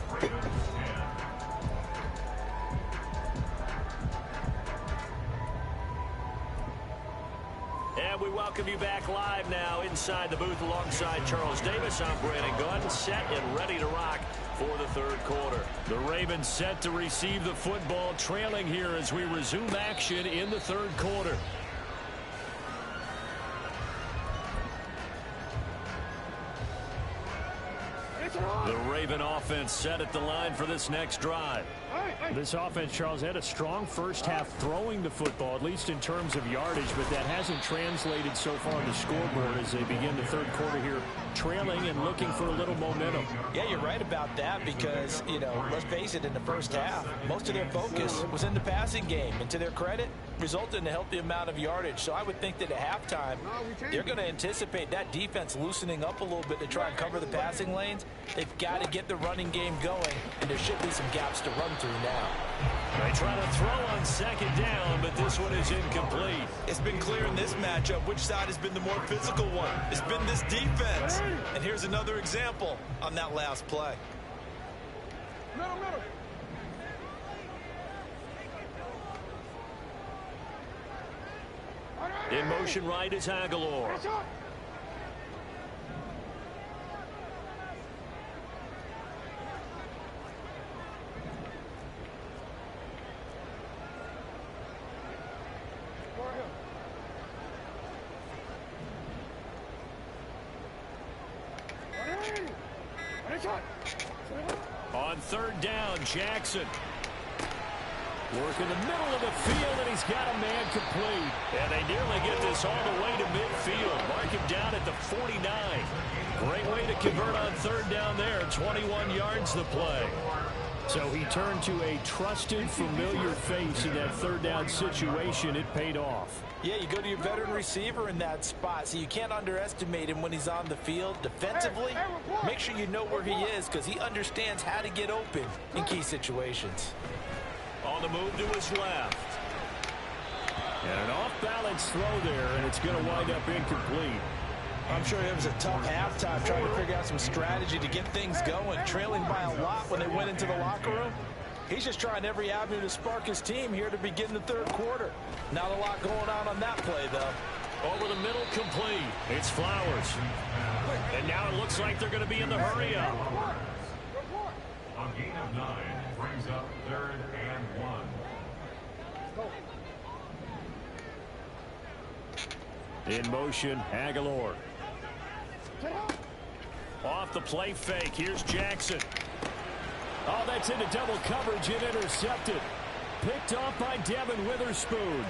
And we welcome you back live now inside the booth alongside Charles Davis. I'm Brandon Gunn, set and ready to rock for the third quarter. The Ravens set to receive the football, trailing here as we resume action in the third quarter. The Raven offense set at the line for this next drive. This offense, Charles, had a strong first half throwing the football, at least in terms of yardage, but that hasn't translated so far on the scoreboard as they begin the third quarter here, trailing and looking for a little momentum. Yeah, you're right about that because, you know, let's face it, in the first half, most of their focus was in the passing game. And to their credit, resulted in a healthy amount of yardage. So I would think that at halftime, they're going to anticipate that defense loosening up a little bit to try and cover the passing lanes. They've got to get the running game going, and there should be some gaps to run through now. They try to throw on second down, but this one is incomplete. It's been clear in this matchup which side has been the more physical one. It's been this defense. And here's another example on that last play. Middle. In motion right is Aguilar. On third down, Jackson. Working the middle of the field, and he's got a man complete. And they nearly get this all the way to midfield. Mark him down at the 49. Great way to convert on third down there. 21 yards the play. So he turned to a trusted, familiar face in that third down situation. It paid off. Yeah, you go to your veteran receiver in that spot, so you can't underestimate him when he's on the field. Defensively, make sure you know where he is because he understands how to get open in key situations. On the move to his left. And an off-balance throw there, and it's going to wind up incomplete. I'm sure it was a tough halftime trying to figure out some strategy to get things going, trailing by a lot when they went into the locker room. He's just trying every avenue to spark his team here to begin the third quarter. Not a lot going on that play, though. Over the middle, complete. It's Flowers. And now it looks like they're going to be in the hurry-up. A gain of 9 brings up 3rd and 1. In motion, Aguilar. Off the play fake. Here's Jackson. Oh, that's into double coverage and intercepted. Picked off by Devin Witherspoon.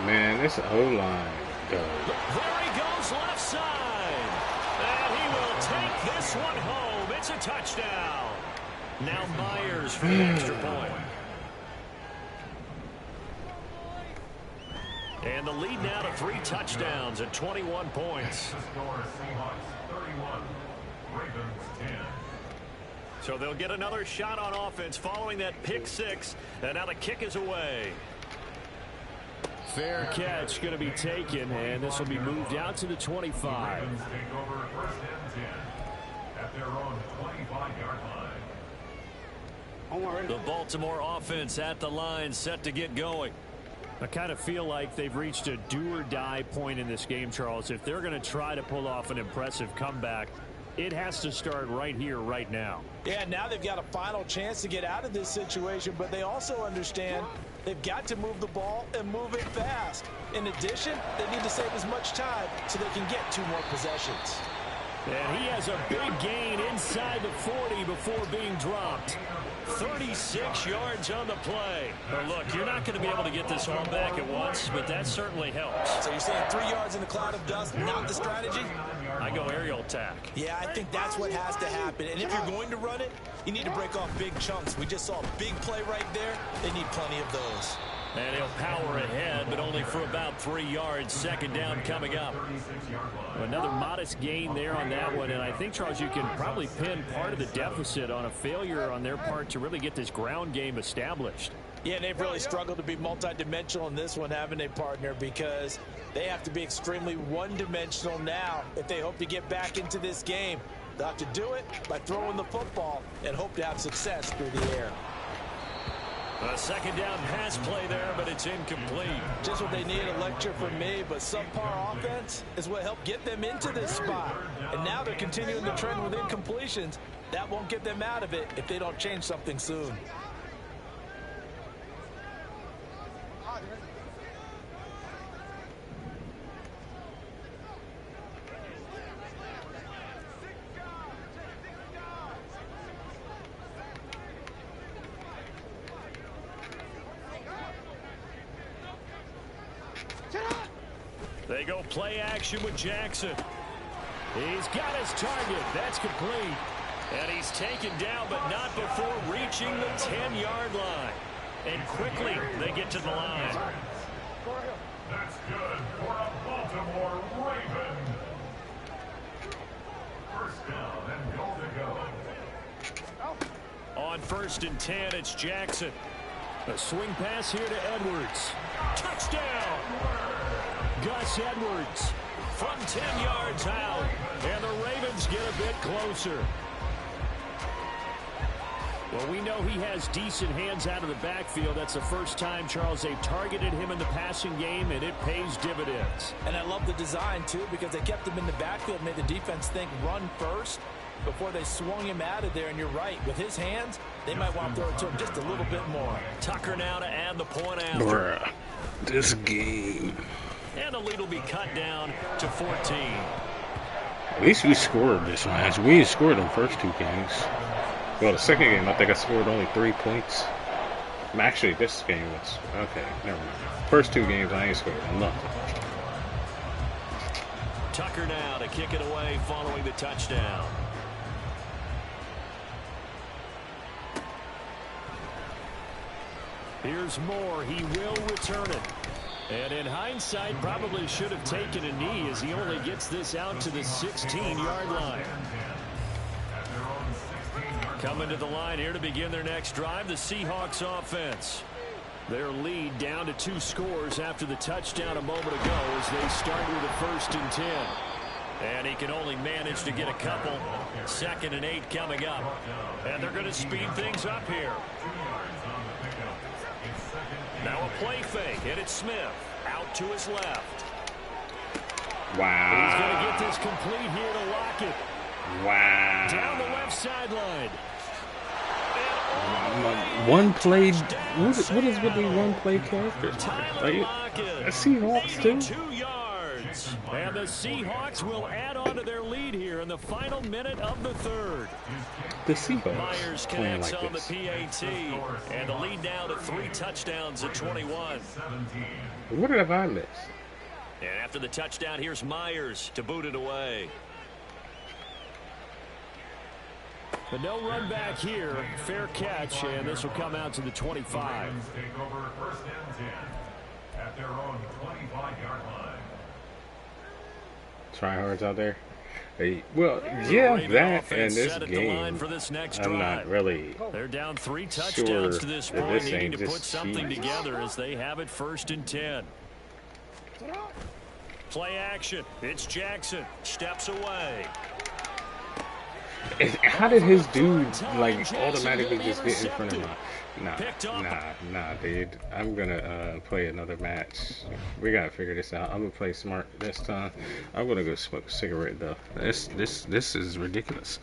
Man, this O-line, There he goes left side. And he will take this one home. It's a touchdown. Now Myers for the extra point. And the lead now to 3 touchdowns and 21 points. The score is Seahawks 31, Ravens 10. So they'll get another shot on offense following that pick 6. And now the kick is away. Fair catch going to be taken, and this will be moved out to the 25. Ravens take over 1st and 10 at their own 25-yard line. The Baltimore offense at the line, set to get going. I kind of feel like they've reached a do-or-die point in this game, Charles. If they're going to try to pull off an impressive comeback, it has to start right here, right now. Yeah, now they've got a final chance to get out of this situation, but they also understand they've got to move the ball and move it fast. In addition, they need to save as much time so they can get 2 more possessions. And he has a big gain inside the 40 before being dropped. 36 yards on the play. But look, you're not going to be able to get this all back at once, but that certainly helps. So you're saying 3 yards in the cloud of dust, not the strategy? I go aerial attack. Yeah, I think that's what has to happen. And if you're going to run it, you need to break off big chunks. We just saw a big play right there. They need plenty of those. And he'll power ahead, but only for about 3 yards. 2nd down coming up. Another modest gain there on that one. And I think, Charles, you can probably pin part of the deficit on a failure on their part to really get this ground game established. Yeah, they've really struggled to be multidimensional in this one, haven't they, partner? Because they have to be extremely one-dimensional now if they hope to get back into this game. They'll have to do it by throwing the football and hope to have success through the air. A 2nd down pass play there, but it's incomplete. Just what they need, a lecture from me, but subpar offense is what helped get them into this spot. And now they're continuing the trend with incompletions. That won't get them out of it if they don't change something soon. They go play action with Jackson. He's got his target. That's complete. And he's taken down, but not before reaching the 10-yard line. And quickly, they get to the line. That's good for a Baltimore Raven. 1st down and goal to go. On 1st and 10, it's Jackson. A swing pass here to Edwards. Touchdown! Gus Edwards from 10 yards out, and the Ravens get a bit closer. Well, we know he has decent hands out of the backfield. That's the first time, Charles, they've targeted him in the passing game, and it pays dividends. And I love the design, too, because they kept him in the backfield, made the defense think run first before they swung him out of there. And you're right, with his hands, they might want to throw it to him just a little bit more. Tucker now to add the point after. Bruh, this game. And the lead will be cut down to 14. At least we scored this match. We scored in the first 2 games. Well, the second game, I think I scored only 3 points. Actually, this game was okay. Never mind. First two games, I ain't scored nothing. Tucker now to kick it away following the touchdown. Here's Moore. He will return it. And in hindsight, probably should have taken a knee as he only gets this out to the 16-yard line. Coming to the line here to begin their next drive, the Seahawks offense. Their lead down to 2 scores after the touchdown a moment ago as they start with a 1st and 10. And he can only manage to get a couple. 2nd and 8 coming up. And they're going to speed things up here. Now a play fake, and it's Smith out to his left. Wow. He's going to get this complete here to Lockett. Wow. Down the left sideline. One play. What is with the one play characters? Like, Seahawks too. 2 yards. And the Seahawks will add on to their lead here in the final minute of the 3rd. The Seahawks Myers playing connects like on this. the PAT. And the lead now to 3 touchdowns at 21. What did I miss? And after the touchdown, here's Myers to boot it away. But no run back here. Fair catch, and this will come out to the 25. Take over 1st and 10 at their own 25-yard line. Tryhards out there. Hey, well, yeah, that and this set at the game. line for this next I'm not drive. really They're down 3 sure touchdowns to this that point, this needing ain't to just put something cheese. together as they have it 1st and 10. Play action. It's Jackson. Steps away. How did his dude like automatically just get in front of my? Nah, dude. I'm gonna play another match. We gotta figure this out. I'm gonna play smart this time. I'm gonna go smoke a cigarette though. This is ridiculous.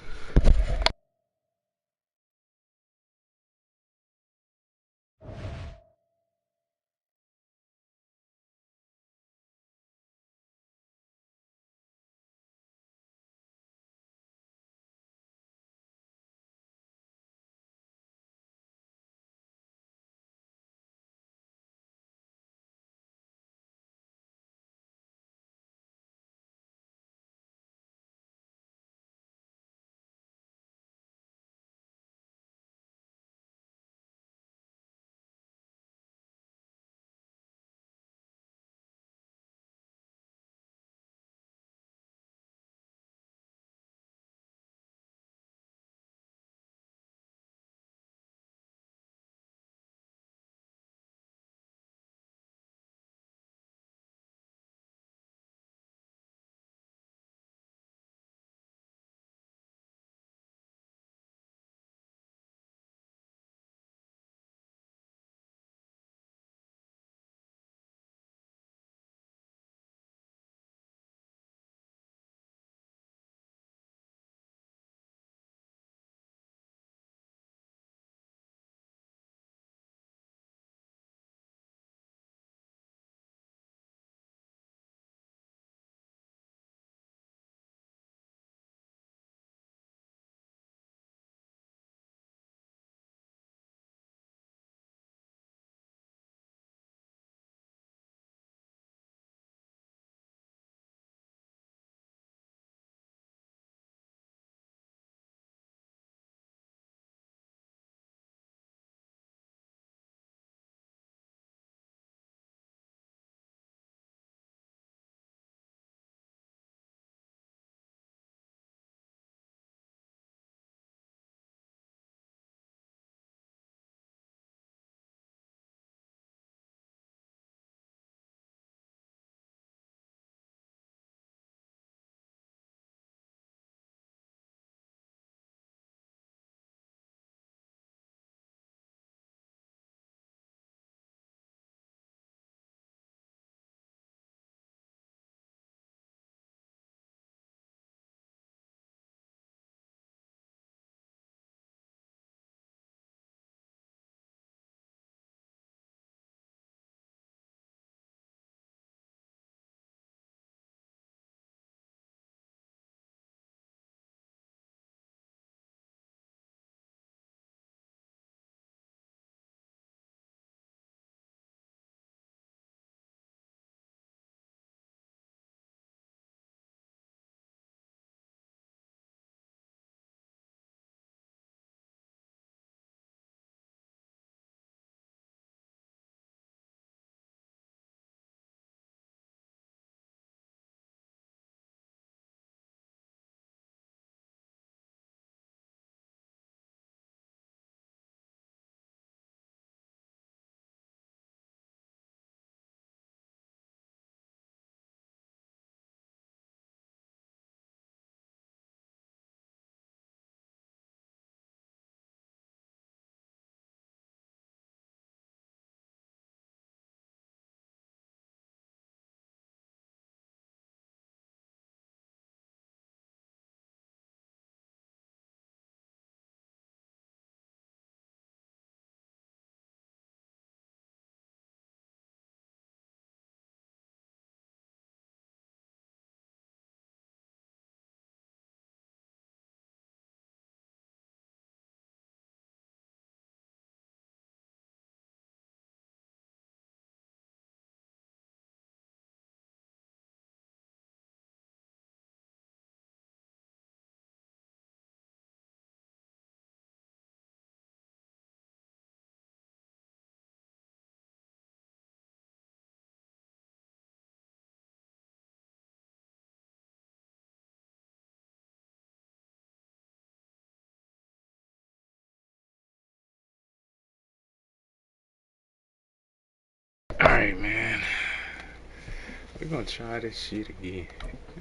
We're gonna try this shit again.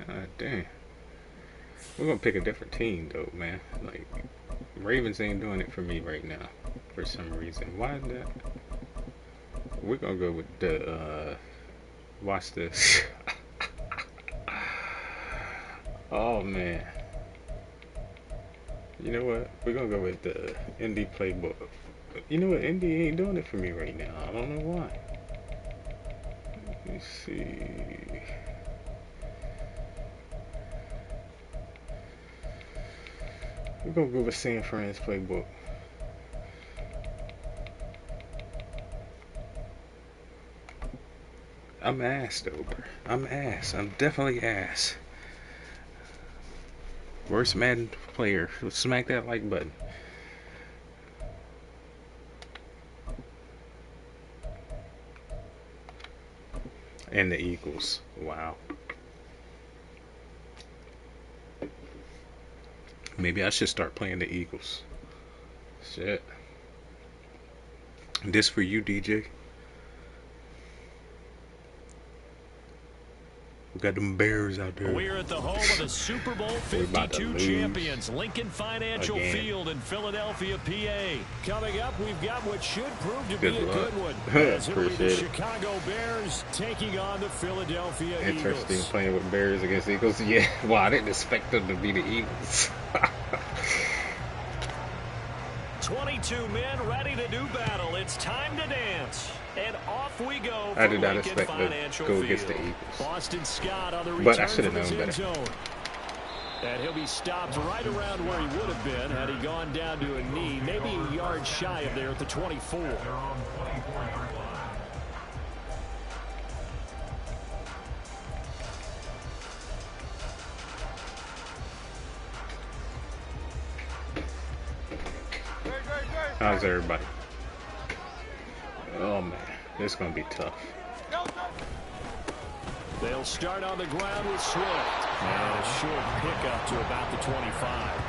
God damn. We're gonna pick a different team though, man. Like Ravens ain't doing it for me right now, for some reason. Why is that? We're gonna go with the watch this. Oh man. You know what? We're gonna go with the Indy playbook. You know what? Indy ain't doing it for me right now. I don't know why. Let me see. We're gonna go with San Fran's playbook. I'm ass though, bro. I'm ass. I'm definitely ass. Worst Madden player. Smack that like button. And the Eagles. Wow. Maybe I should start playing the Eagles. Shit. This for you, DJ. We got them Bears out there. We're at the home of the Super Bowl 52 champions, Lincoln Financial Field in Philadelphia, PA. Coming up, we've got what should prove to be a good one. As it'll be the Chicago Bears taking on the Philadelphia Eagles. Interesting playing with Bears against Eagles. Yeah, well, I didn't expect them to be the Eagles. 22 men ready to do battle. It's time to dance. And off we go. I did not expect them to go against the Eagles. Boston Scott on the return, but I should have known better. Zone. And he'll be stopped right around where he would have been had he gone down to a knee, maybe a yard shy of there at the 24. How's everybody? Oh man, this is gonna be tough. They'll start on the ground with Swift. And a short pickup to about the 25.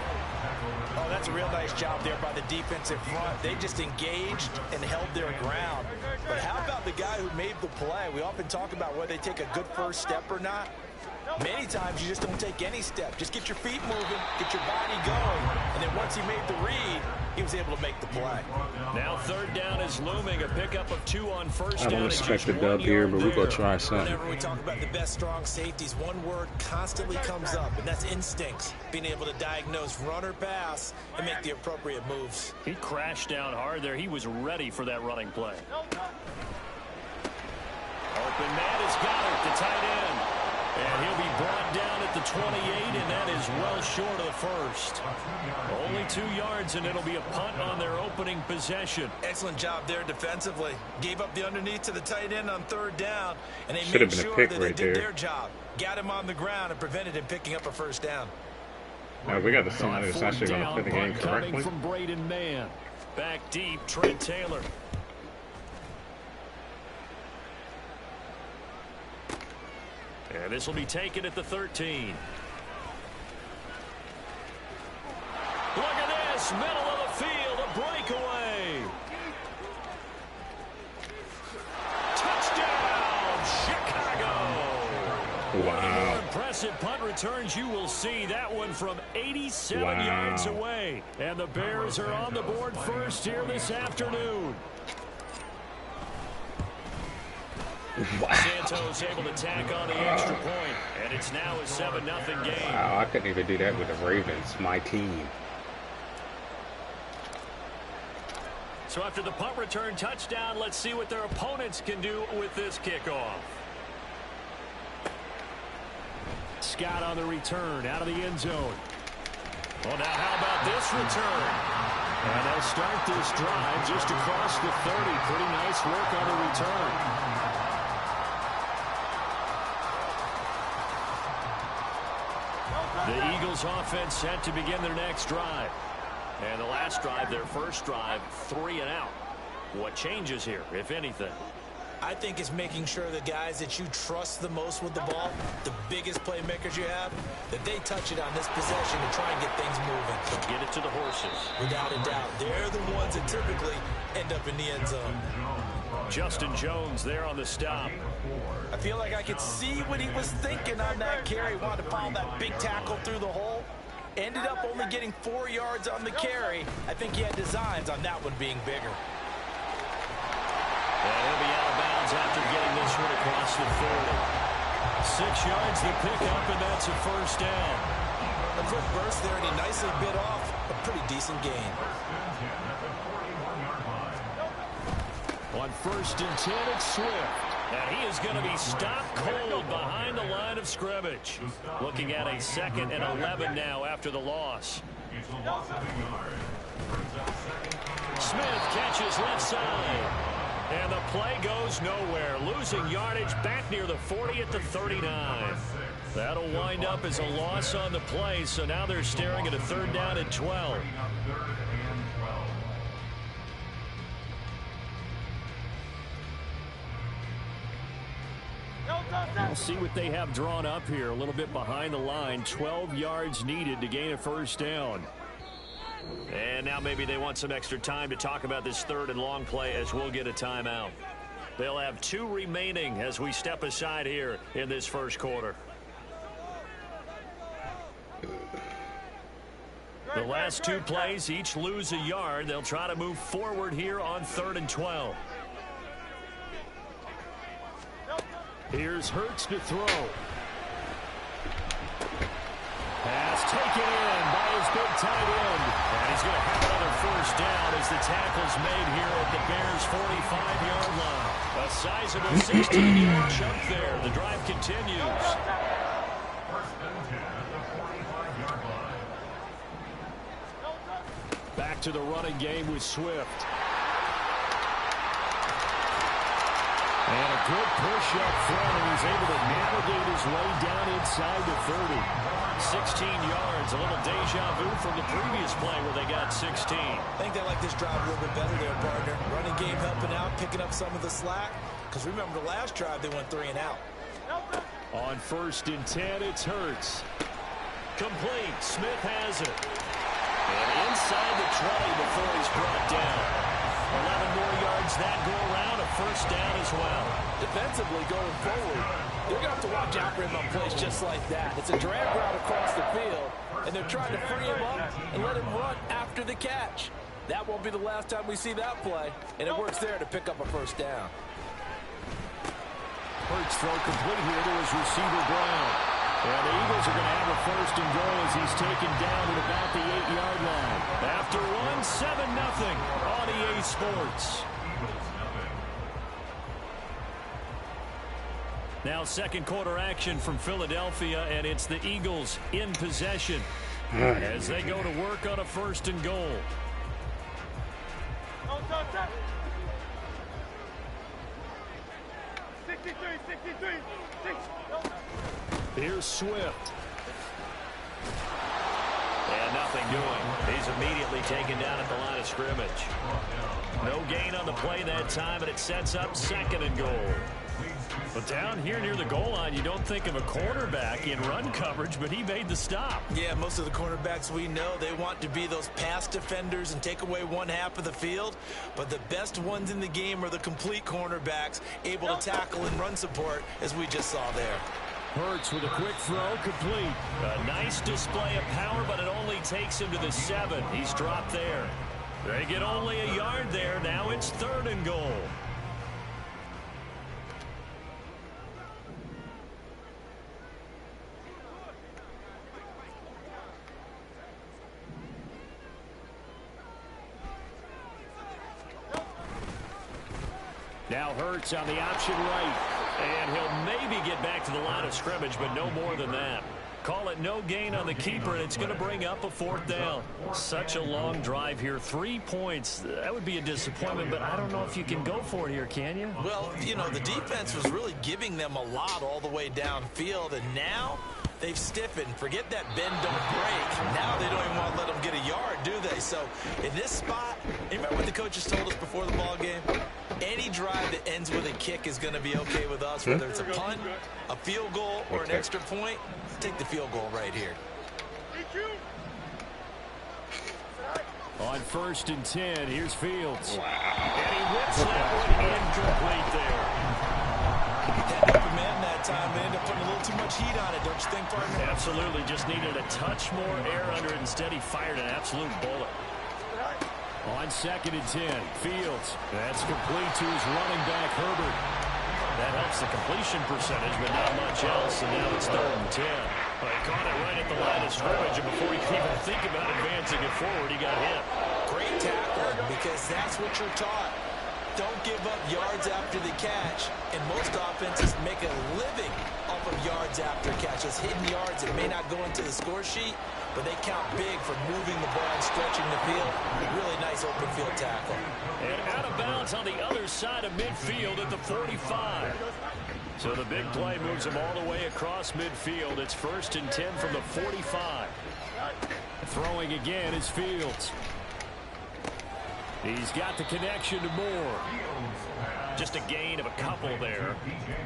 Oh, that's a real nice job there by the defensive front. They just engaged and held their ground. But how about the guy who made the play? We often talk about whether they take a good first step or not. Many times you just don't take any step. Just get your feet moving, get your body going, and then once he made the read, he was able to make the play. Now third down is looming, a pickup of 2 on first down. I don't expect a dub here, but we're going to try something. Whenever we talk about the best strong safeties, one word constantly comes up, and that's instincts. Being able to diagnose run or pass and make the appropriate moves. He crashed down hard there. He was ready for that running play. Open man is Goddard, the tight end. And he'll be brought down at the 28, and that is well short of the first. Only 2 yards, and it'll be a punt on their opening possession. Excellent job there defensively. Gave up the underneath to the tight end on third down, and they Should have made been a sure pick that right they did there. their job. Got him on the ground and prevented him picking up a first down. We got the somebody that's actually going to play the game correctly. From Braden Mann. Back deep, Trent Taylor. And this will be taken at the 13. Look at this, middle of the field, a breakaway. Touchdown, Chicago. Wow. Impressive punt returns. You will see that one from 87 yards away. And the Bears are on the board first here this afternoon. Wow. Santos able to tack on the extra point, and it's now a 7-0 game. Wow, I couldn't even do that with the Ravens, my team. So after the punt return touchdown, let's see what their opponents can do with this kickoff. Scott on the return, out of the end zone. Well, now how about this return? And they'll start this drive just across the 30. Pretty nice work on the return. The Eagles offense set to begin their next drive. And the last drive, their first drive, 3 and out. What changes here, if anything? I think it's making sure the guys that you trust the most with the ball, the biggest playmakers you have, that they touch it on this possession to try and get things moving. So get it to the horses. Without a doubt. They're the ones that typically end up in the end zone. Justin Jones there on the stop. I feel like I could see what he was thinking on that carry. Wanted to follow that big tackle through the hole. Ended up only getting 4 yards on the carry. I think he had designs on that one being bigger. And he'll be out of bounds after getting this one across the 30. 6 yards to pick up, and that's a first down. A quick burst there, and he nicely bit off a pretty decent gain. On 1st and 10, it's Swift. And he is going to be stopped cold behind the line of scrimmage. Looking at a 2nd and 11 now after the loss. Smith catches left side. And the play goes nowhere. Losing yardage back near the 40 at the 39. That'll wind up as a loss on the play. So now they're staring at a 3rd down and 12. We'll see what they have drawn up here. A little bit behind the line. 12 yards needed to gain a first down. And now maybe they want some extra time to talk about this 3rd and long play as we'll get a timeout. They'll have 2 remaining as we step aside here in this first quarter. The last 2 plays each lose a yard. They'll try to move forward here on 3rd and 12. Here's Hurts to throw. Pass taken in by his big tight end. And he's going to have another first down as the tackle's made here at the Bears' 45-yard line. A sizable 16-yard chunk there. The drive continues. Back to the running game with Swift. And a good push up front, and he's able to navigate his way down inside the 30. 16 yards, a little deja vu from the previous play where they got 16. I think they like this drive a little bit better there, partner. Running game helping out, picking up some of the slack. Because remember the last drive, they went 3 and out. On 1st and 10, it's Hurts. Complete. Smith has it. And inside the 20 before he's brought down. 11 more yards that go around, a first down as well. Defensively going forward, they're going to have to watch out for him on plays just like that. It's a drag route across the field, and they're trying to free him up and let him run after the catch. That won't be the last time we see that play, and it works there to pick up a first down. Hurts throw complete here to his receiver Brown. And the Eagles are going to have a 1st and goal as he's taken down at about the 8-yard line. After one, 7-0 on EA Sports. Now 2nd quarter action from Philadelphia, and it's the Eagles in possession as they go to work on a 1st and goal. Here's Swift. And nothing doing. He's immediately taken down at the line of scrimmage. No gain on the play that time, and it sets up 2nd and goal. But down here near the goal line, you don't think of a cornerback in run coverage, but he made the stop. Yeah, most of the cornerbacks we know, they want to be those pass defenders and take away one half of the field. But the best ones in the game are the complete cornerbacks, able to tackle and run support, as we just saw there. Hurts with a quick throw, complete. A nice display of power, but it only takes him to the 7. He's dropped there. They get only a yard there. Now it's 3rd and goal. Now Hurts on the option right. And he'll maybe get back to the line of scrimmage, but no more than that. Call it no gain on the keeper, and it's going to bring up a 4th down. Such a long drive here. 3 points. That would be a disappointment, but I don't know if you can go for it here, can you? Well, you know, the defense was really giving them a lot all the way downfield, and now they've stiffened. Forget that bend, don't break. Now they don't even want to let them get a yard, do they? So in this spot, you remember what the coaches told us before the ball game? Any drive that ends with a kick is going to be okay with us, whether it's a punt, a field goal, or an extra point. Take the field goal right here. On 1st and 10, here's Fields. Wow. And he whips that one incomplete there. Had open man that time. They ended up putting a little too much heat on it, don't you think, partner? Absolutely. Just needed a touch more air under it. Instead, he fired an absolute bullet. On 2nd and 10, Fields. That's complete to his running back, Herbert. That helps the completion percentage, but not much else. And now it's 3rd and 10. Well, he caught it right at the line of scrimmage, and before he could even think about advancing it forward, he got hit. Great tackling, because that's what you're taught. Don't give up yards after the catch. And most offenses make a living off of yards after catches. Hidden yards that may not go into the score sheet, but they count big for moving the ball and stretching the field. Really nice open field tackle. And out of bounds on the other side of midfield at the 45. So the big play moves him all the way across midfield. It's 1st and 10 from the 45. Throwing again is Fields. He's got the connection to Moore. Just a gain of a couple there.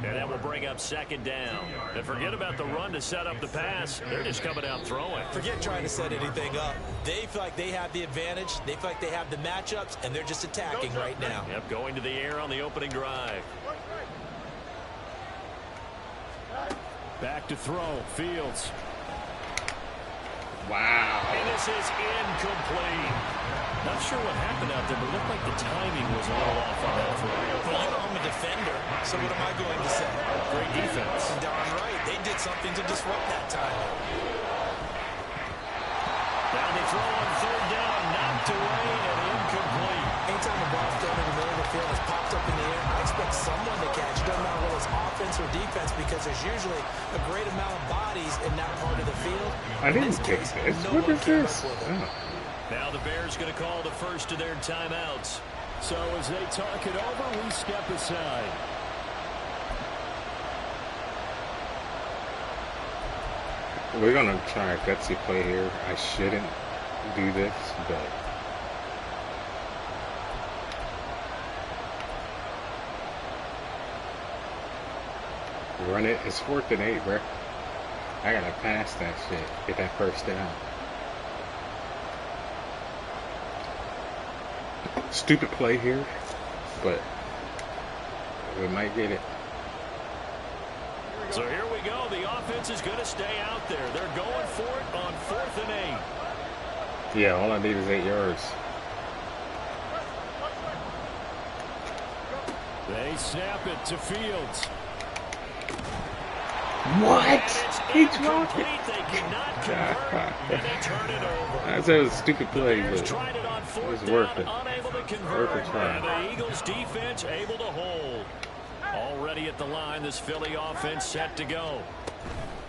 And that will bring up 2nd down. And forget about the run to set up the pass. They're just coming out throwing. Forget trying to set anything up. They feel like they have the advantage. They feel like they have the matchups, and they're just attacking right now. Yep, going to the air on the opening drive. Back to throw. Fields. Wow. And this is incomplete. Not sure what happened out there, but it looked like the timing was a little off on that throw. Well, you know I'm a defender, so what am I going to say? Great defense. Darn right. They did something to disrupt that timing. Down the throw on 3rd down, knocked away and incomplete. Anytime the ball's thrown in the middle of the field, it's popped up in the air, I expect someone to catch. It doesn't matter whether it's offense or defense, because there's usually a great amount of bodies in that part of the field. I didn't pick this. What is this? Oh. Now the Bears going to call the first of their timeouts. So as they talk it over, we step aside. We're going to try a gutsy play here. I shouldn't do this, but run it. It's 4th and 8, bro. I got to pass that shit. Get that 1st down. Stupid play here, but we might get it. So here we go. The offense is going to stay out there. They're going for it on 4th and 8. Yeah, all I need is 8 yards. They snap it to Fields. What? He dropped it. They cannot convert, and they turn it over. I said it was a stupid play, but tried it on 4th it was worth it. down, unable to convert. Worth a try. And the Eagles defense able to hold. Already at the line, this Philly offense set to go.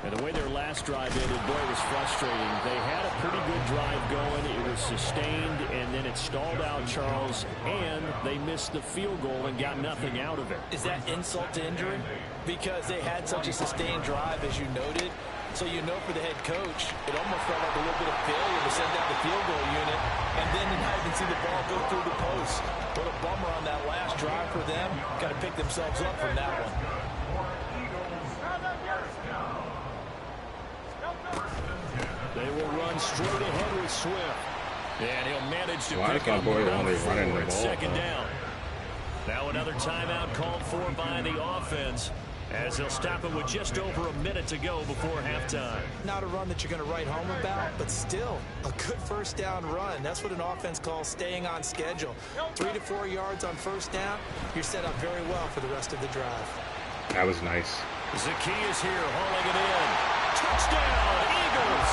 And the way their last drive ended, boy, it was frustrating. They had a pretty good drive going. It was sustained, and then it stalled out, Charles, and they missed the field goal and got nothing out of it. Is that insult to injury? Because they had such a sustained drive, as you noted. So you know for the head coach, it almost felt like a little bit of failure to send out the field goal unit, and then to not even see the ball go through the post. What a bummer on that last drive for them. Got to pick themselves up from that one. They will run straight ahead with Swift. And he'll manage to Why pick is my up boy about only 4 running the at ball, 2nd though? down. Now another timeout called for by the offense, as they'll stop it with just over a minute to go before halftime. Not a run that you're going to write home about, but still a good 1st down run. That's what an offense calls staying on schedule. 3 to 4 yards on 1st down. You're set up very well for the rest of the drive. That was nice. Zacchaeus here hauling it in. Touchdown, Eagles!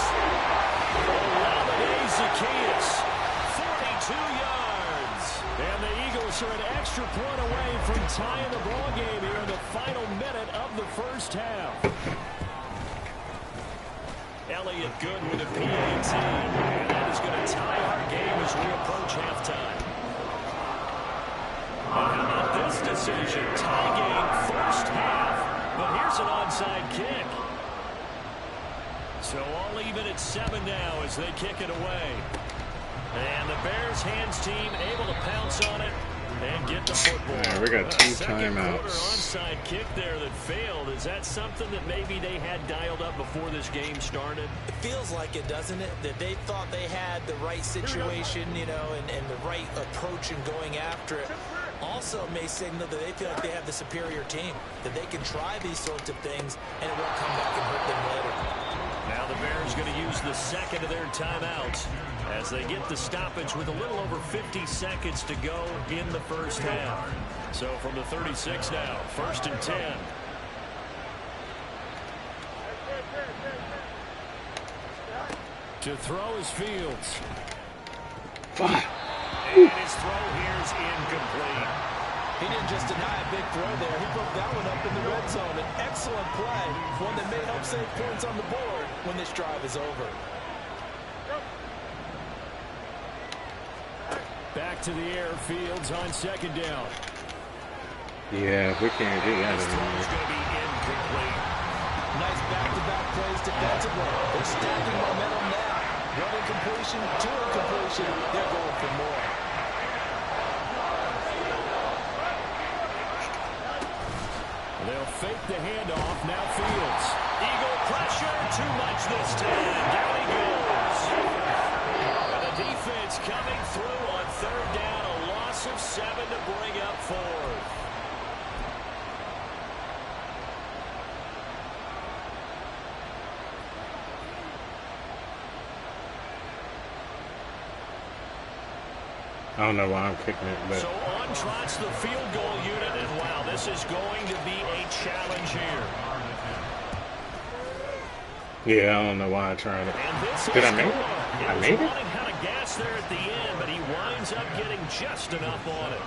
Olamide Zacchaeus, 42 yards. And the Eagles are an extra point away from tying the ball game here in the final minute of the 1st half. Elliott good with a PAT. And that is going to tie our game as we approach halftime. And how about this decision? Tie game 1st half. But here's an onside kick. So all even at 7 now as they kick it away. And the Bears hands team able to pounce on it. and get the football. Yeah, we got 2 Second quarter timeouts. onside kick there that failed. Is that something that maybe they had dialed up before this game started? It feels like it, doesn't it? That they thought they had the right situation, you know, and the right approach in going after it. Also may signal that they feel like they have the superior team, that they can try these sorts of things and it won't come back and hurt them later. Now the Bears going to use the second of their timeouts as they get the stoppage with a little over 50 seconds to go in the first half. So from the 36 now, 1st and 10. To throw is Fields. And his throw here is incomplete. He didn't just deny a big throw there. He broke that one up in the red zone. An excellent play, one that may help save points on the board when this drive is over. Back to the air, Fields on 2nd down. Yeah, we can't do that His throw is anymore. going to be incomplete. Nice back-to-back plays defensively. They're stacking momentum now. 1 incompletion, 2 incompletion. They're going for more. They'll fake the handoff. Now Fields. Eagle pressure. Too much this time. Down he goes. And the defense coming through on 3rd down. A loss of 7 to bring up 4th. I don't know why I'm kicking it, but So on trots the field goal unit, and wow, this is going to be a challenge here. yeah, I don't know why I tried it. And this Did is I make it? good. I was made it? running out of gas there at the end, but he winds up getting just enough on it.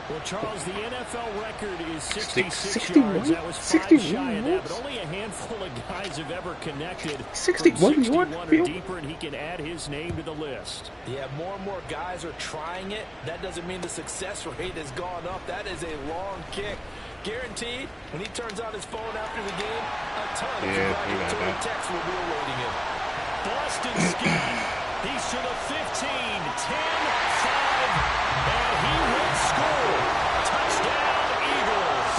Well, Charles, the NFL record is 66 61? yards. That was 5 61 shy of that, yards? but only a handful of guys have ever connected 61 from 61 yards? or deeper, and he can add his name to the list. Yeah, more and more guys are trying it. That doesn't mean the success rate has gone up. That is a long kick. Guaranteed, when he turns on his phone after the game, a ton of Yeah, he got congratulatory that. texts will be awaiting him. Boston Scott, he's to the 15, 10, 5, and he will score. Touchdown, Eagles.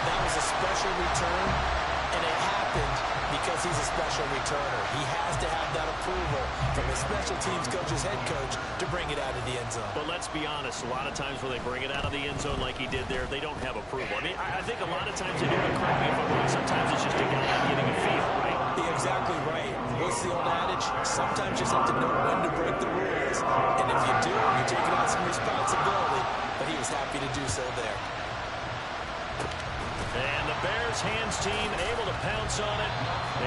That was a special return, and it happened because he's a special returner. He has to have that approval from his special teams coach's head coach to bring it out of the end zone. But let's be honest, a lot of times when they bring it out of the end zone like he did there, they don't have approval. I mean, I think a lot of times they do it, correct me if I'm wrong, sometimes it's just a guy getting a feel, right? Yeah, exactly right. What's the old adage? Sometimes you just have to know when to break the rules. And if you do, you're taking on some responsibility. But he was happy to do so there. And the Bears hands team able to pounce on it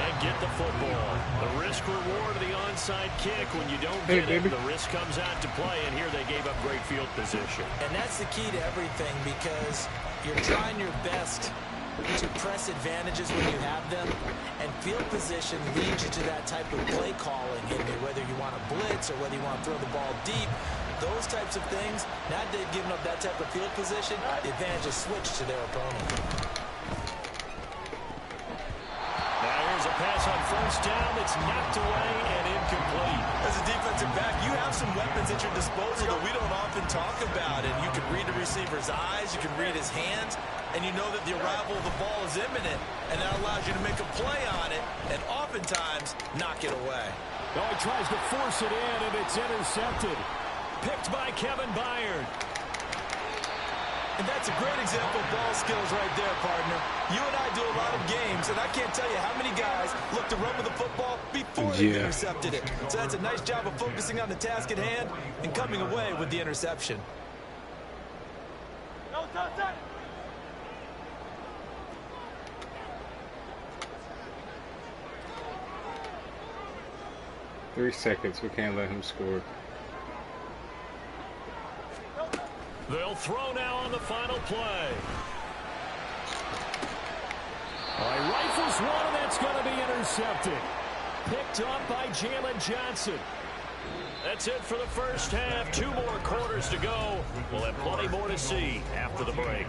and get the football. The risk reward of the onside kick, when you don't get it, the risk comes out to play, and here they gave up great field position. And that's the key to everything, because you're trying your best to press advantages when you have them, and field position leads you to that type of play calling, whether you want to blitz or whether you want to throw the ball deep. Those types of things, now that they've given up that type of field position, the advantage is switched to their opponent. Now here's a pass on 1st down that's knocked away and incomplete. As a defensive back, you have some weapons at your disposal that we don't often talk about, and you can read the receiver's eyes, you can read his hands, and you know that the arrival of the ball is imminent, and that allows you to make a play on it, and oftentimes knock it away. Oh, he tries to force it in, and it's intercepted. Picked by Kevin Byard. And that's a great example of ball skills right there, partner. You and I do a lot of games, and I can't tell you how many guys look to run with the football before they intercepted it. So that's a nice job of focusing on the task at hand and coming away with the interception. No, touch that. 3 seconds. We can't let him score. They'll throw now on the final play. He rifles one, and that's going to be intercepted. Picked up by Jalen Johnson. That's it for the first half. 2 more quarters to go. We'll have plenty more to see after the break.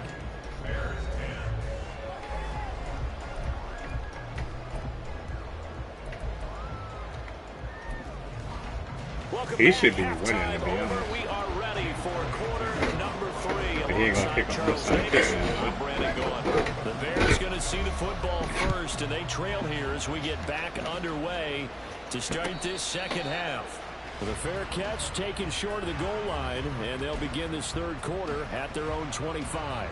He should be winning, to be honest. We are ready for He ain't gonna pick up no side kick. The Bears going to see the football first, and they trail here as we get back underway to start this second half. With a fair catch taken short of the goal line, and they'll begin this third quarter at their own 25.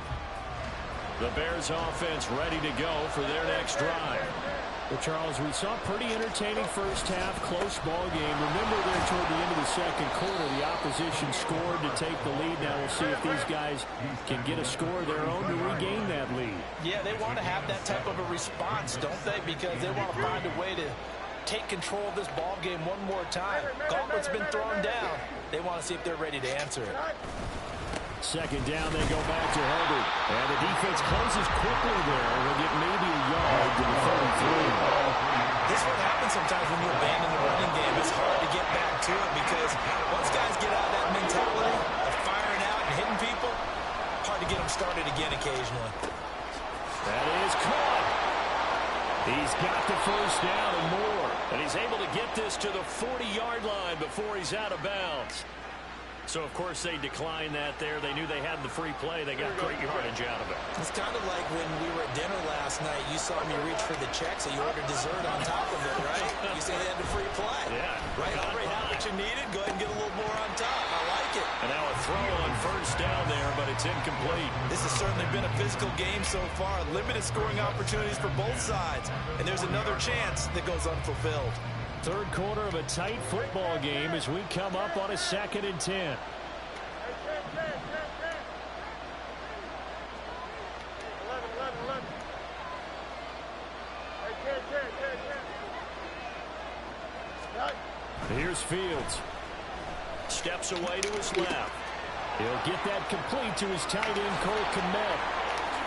The Bears offense ready to go for their next drive. Well, Charles, we saw a pretty entertaining first half, close ball game. Remember there toward the end of the second quarter, the opposition scored to take the lead. Now we'll see if these guys can get a score of their own to regain that lead. Yeah, they want to have that type of a response, don't they? Because they want to find a way to take control of this ball game one more time. Gauntlet's been thrown down. They want to see if they're ready to answer it. Second down, they go back to Herbert. And the defense closes quickly there. They'll get maybe a yard to the 33. This is what happens sometimes when you abandon the running game. It's hard to get back to it because once guys get out of that mentality of firing out and hitting people, hard to get them started again occasionally. That is caught. He's got the first down and more. And he's able to get this to the 40-yard line before he's out of bounds. So, of course, they declined that there. They knew they had the free play. They got great yardage out of it. It's kind of like when we were at dinner last night. You saw me reach for the check, so you ordered dessert on top of it, right? You say they had the free play. Yeah. Right? Already had what you needed. Go ahead and get a little more on top. I like it. And now a throw on first down there, but it's incomplete. This has certainly been a physical game so far. Limited scoring opportunities for both sides. And there's another chance that goes unfulfilled. Third quarter of a tight football game as we come up on a 2nd and 10. Here's Fields. Steps away to his left. He'll get that complete to his tight end, Cole Kmet.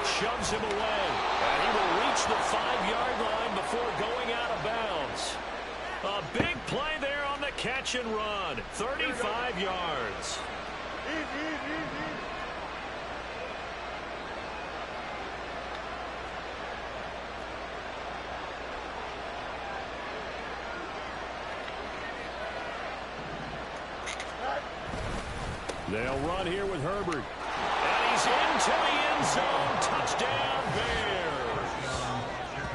Shoves him away. And he will reach the 5-yard line before going out of bounds. A big play there on the catch and run. 35 yards. They'll run here with Herbert. And he's into the end zone. Touchdown, Bears.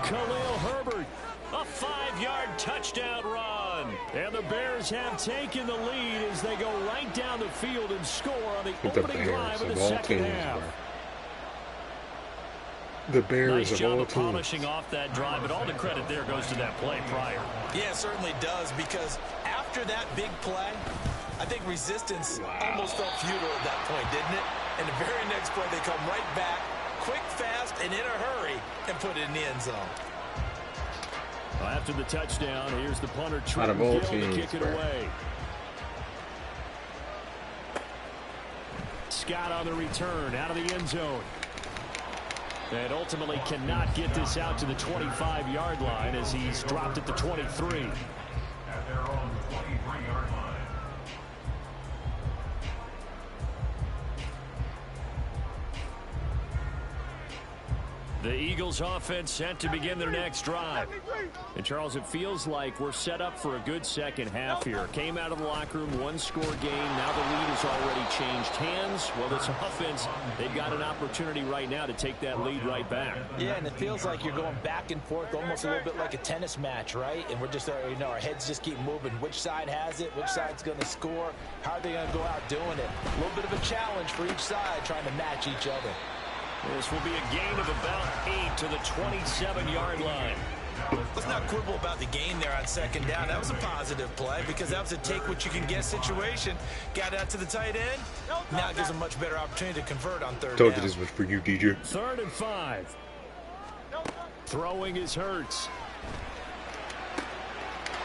Khalil Herbert. A 5-yard touchdown run. And the Bears have taken the lead as they go right down the field and score on the opening drive of the second half. The Bears nice job of polishing off that drive, but all the credit there goes to that play prior. Yeah, it certainly does, because after that big play, I think resistance almost felt futile at that point, didn't it? And the very next play, they come right back, quick, fast, and in a hurry, and put it in the end zone. Well, after the touchdown, here's the punter, Trent Gill, to kick it away. Scott on the return, out of the end zone. And ultimately cannot get this out to the 25-yard line as he's dropped at the 23. At their own 23-yard line. The Eagles offense set to begin their next drive. And Charles, it feels like we're set up for a good second half here. Came out of the locker room, one-score game. Now the lead has already changed hands. Well, this offense, they've got an opportunity right now to take that lead right back. Yeah, and it feels like you're going back and forth, almost a little bit like a tennis match, right? And we're just, our heads just keep moving. Which side has it? Which side's going to score? How are they going to go out doing it? A little bit of a challenge for each side, trying to match each other. This will be a gain of about 8 to the 27-yard line. Let's not quibble about the gain there on second down. That was a positive play because that was a take-what-you-can-get situation. Got out to the tight end. Now it gives a much better opportunity to convert on third down. Told you this was for you, DJ. 3rd and 5. Throwing is Hurts.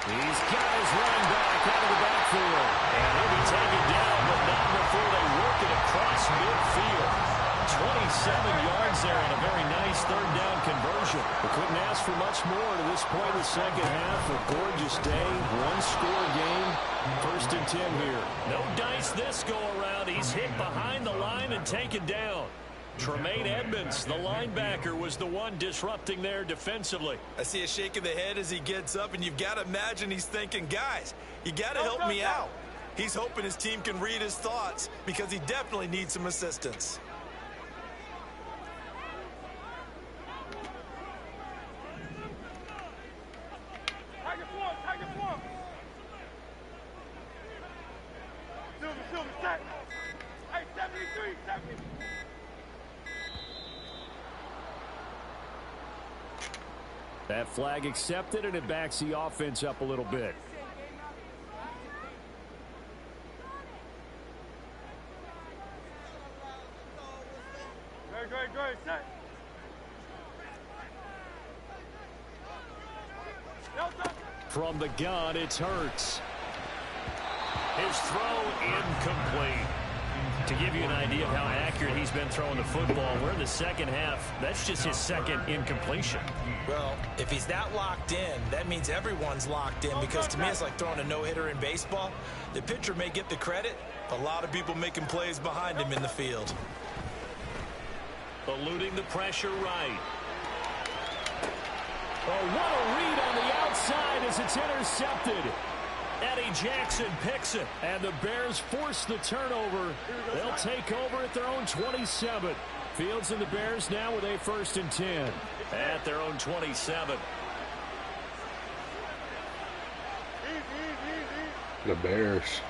He's got his running back out of the backfield. And he'll be taken down, but not before they work it across midfield. 27 yards there and a very nice third down conversion. We couldn't ask for much more to this point in the second half. A gorgeous day, one-score game. 1st and 10 here. No dice this go-around. He's hit behind the line and taken down. Tremaine Edmonds, the linebacker, was the one disrupting there defensively. I see a shake of the head as he gets up, and you've got to imagine he's thinking, guys, you got to help me out. He's hoping his team can read his thoughts because he definitely needs some assistance. That flag accepted, and it backs the offense up a little bit. From the gun, it's Hurts. His throw incomplete. To give you an idea of how accurate he's been throwing the football, we're in the second half. That's just his second incompletion. Well, if he's that locked in, that means everyone's locked in, because to me it's like throwing a no-hitter in baseball. The pitcher may get the credit, a lot of people making plays behind him in the field. Eluding the pressure right. Oh, what a read on the outside as it's intercepted. Eddie Jackson picks it, and the Bears force the turnover. They'll take over at their own 27. Fields and the Bears now with a 1st and 10. At their own 27. The Bears.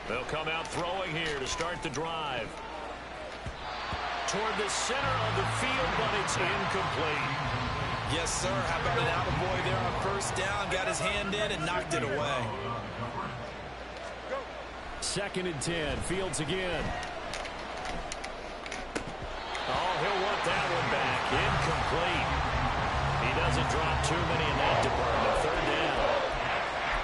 They'll come out throwing here to start the drive. Toward the center of the field, but it's incomplete. Yes, sir. How about an attaboy there on 1st down? Got his hand in and knocked it away. 2nd and 10. Fields again. Oh, he'll want that one back. Incomplete. He doesn't drop too many in that department. 3rd down.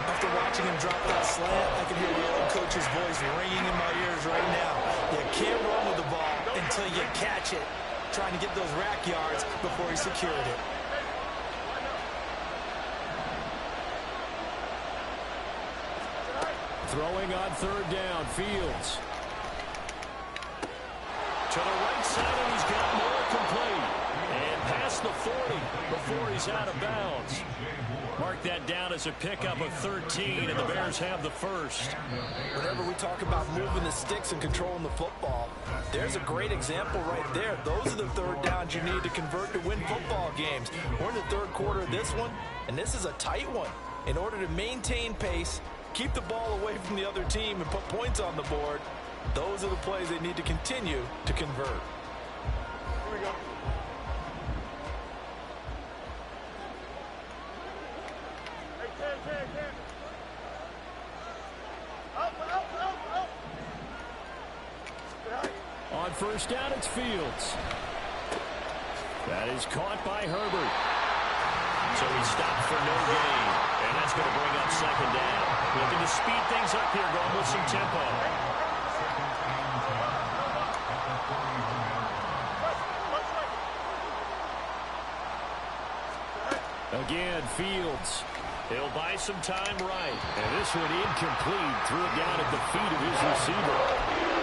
After watching him drop that slant, I can hear the old coach's voice ringing in my ears right now. You can't run with the ball until you catch it. Trying to get those rack yards before he secured it. Throwing on 3rd down. Fields. To the right side, and he's got more complete. And past the 40 before he's out of bounds. Mark that down as a pickup of 13, and the Bears have the 1st. Whenever we talk about moving the sticks and controlling the football, there's a great example right there. Those are the 3rd downs you need to convert to win football games. We're in the 3rd quarter of this one, and this is a tight one. In order to maintain pace, keep the ball away from the other team, and put points on the board, those are the plays they need to continue to convert. Here we go. Hey, 10. Up. On 1st down, it's Fields. That is caught by Herbert. So he stopped for no gain. And that's going to bring up 2nd down. Looking to speed things up here, going with some tempo. Again, Fields. He'll buy some time right. And this one incomplete. Threw it down at the feet of his receiver.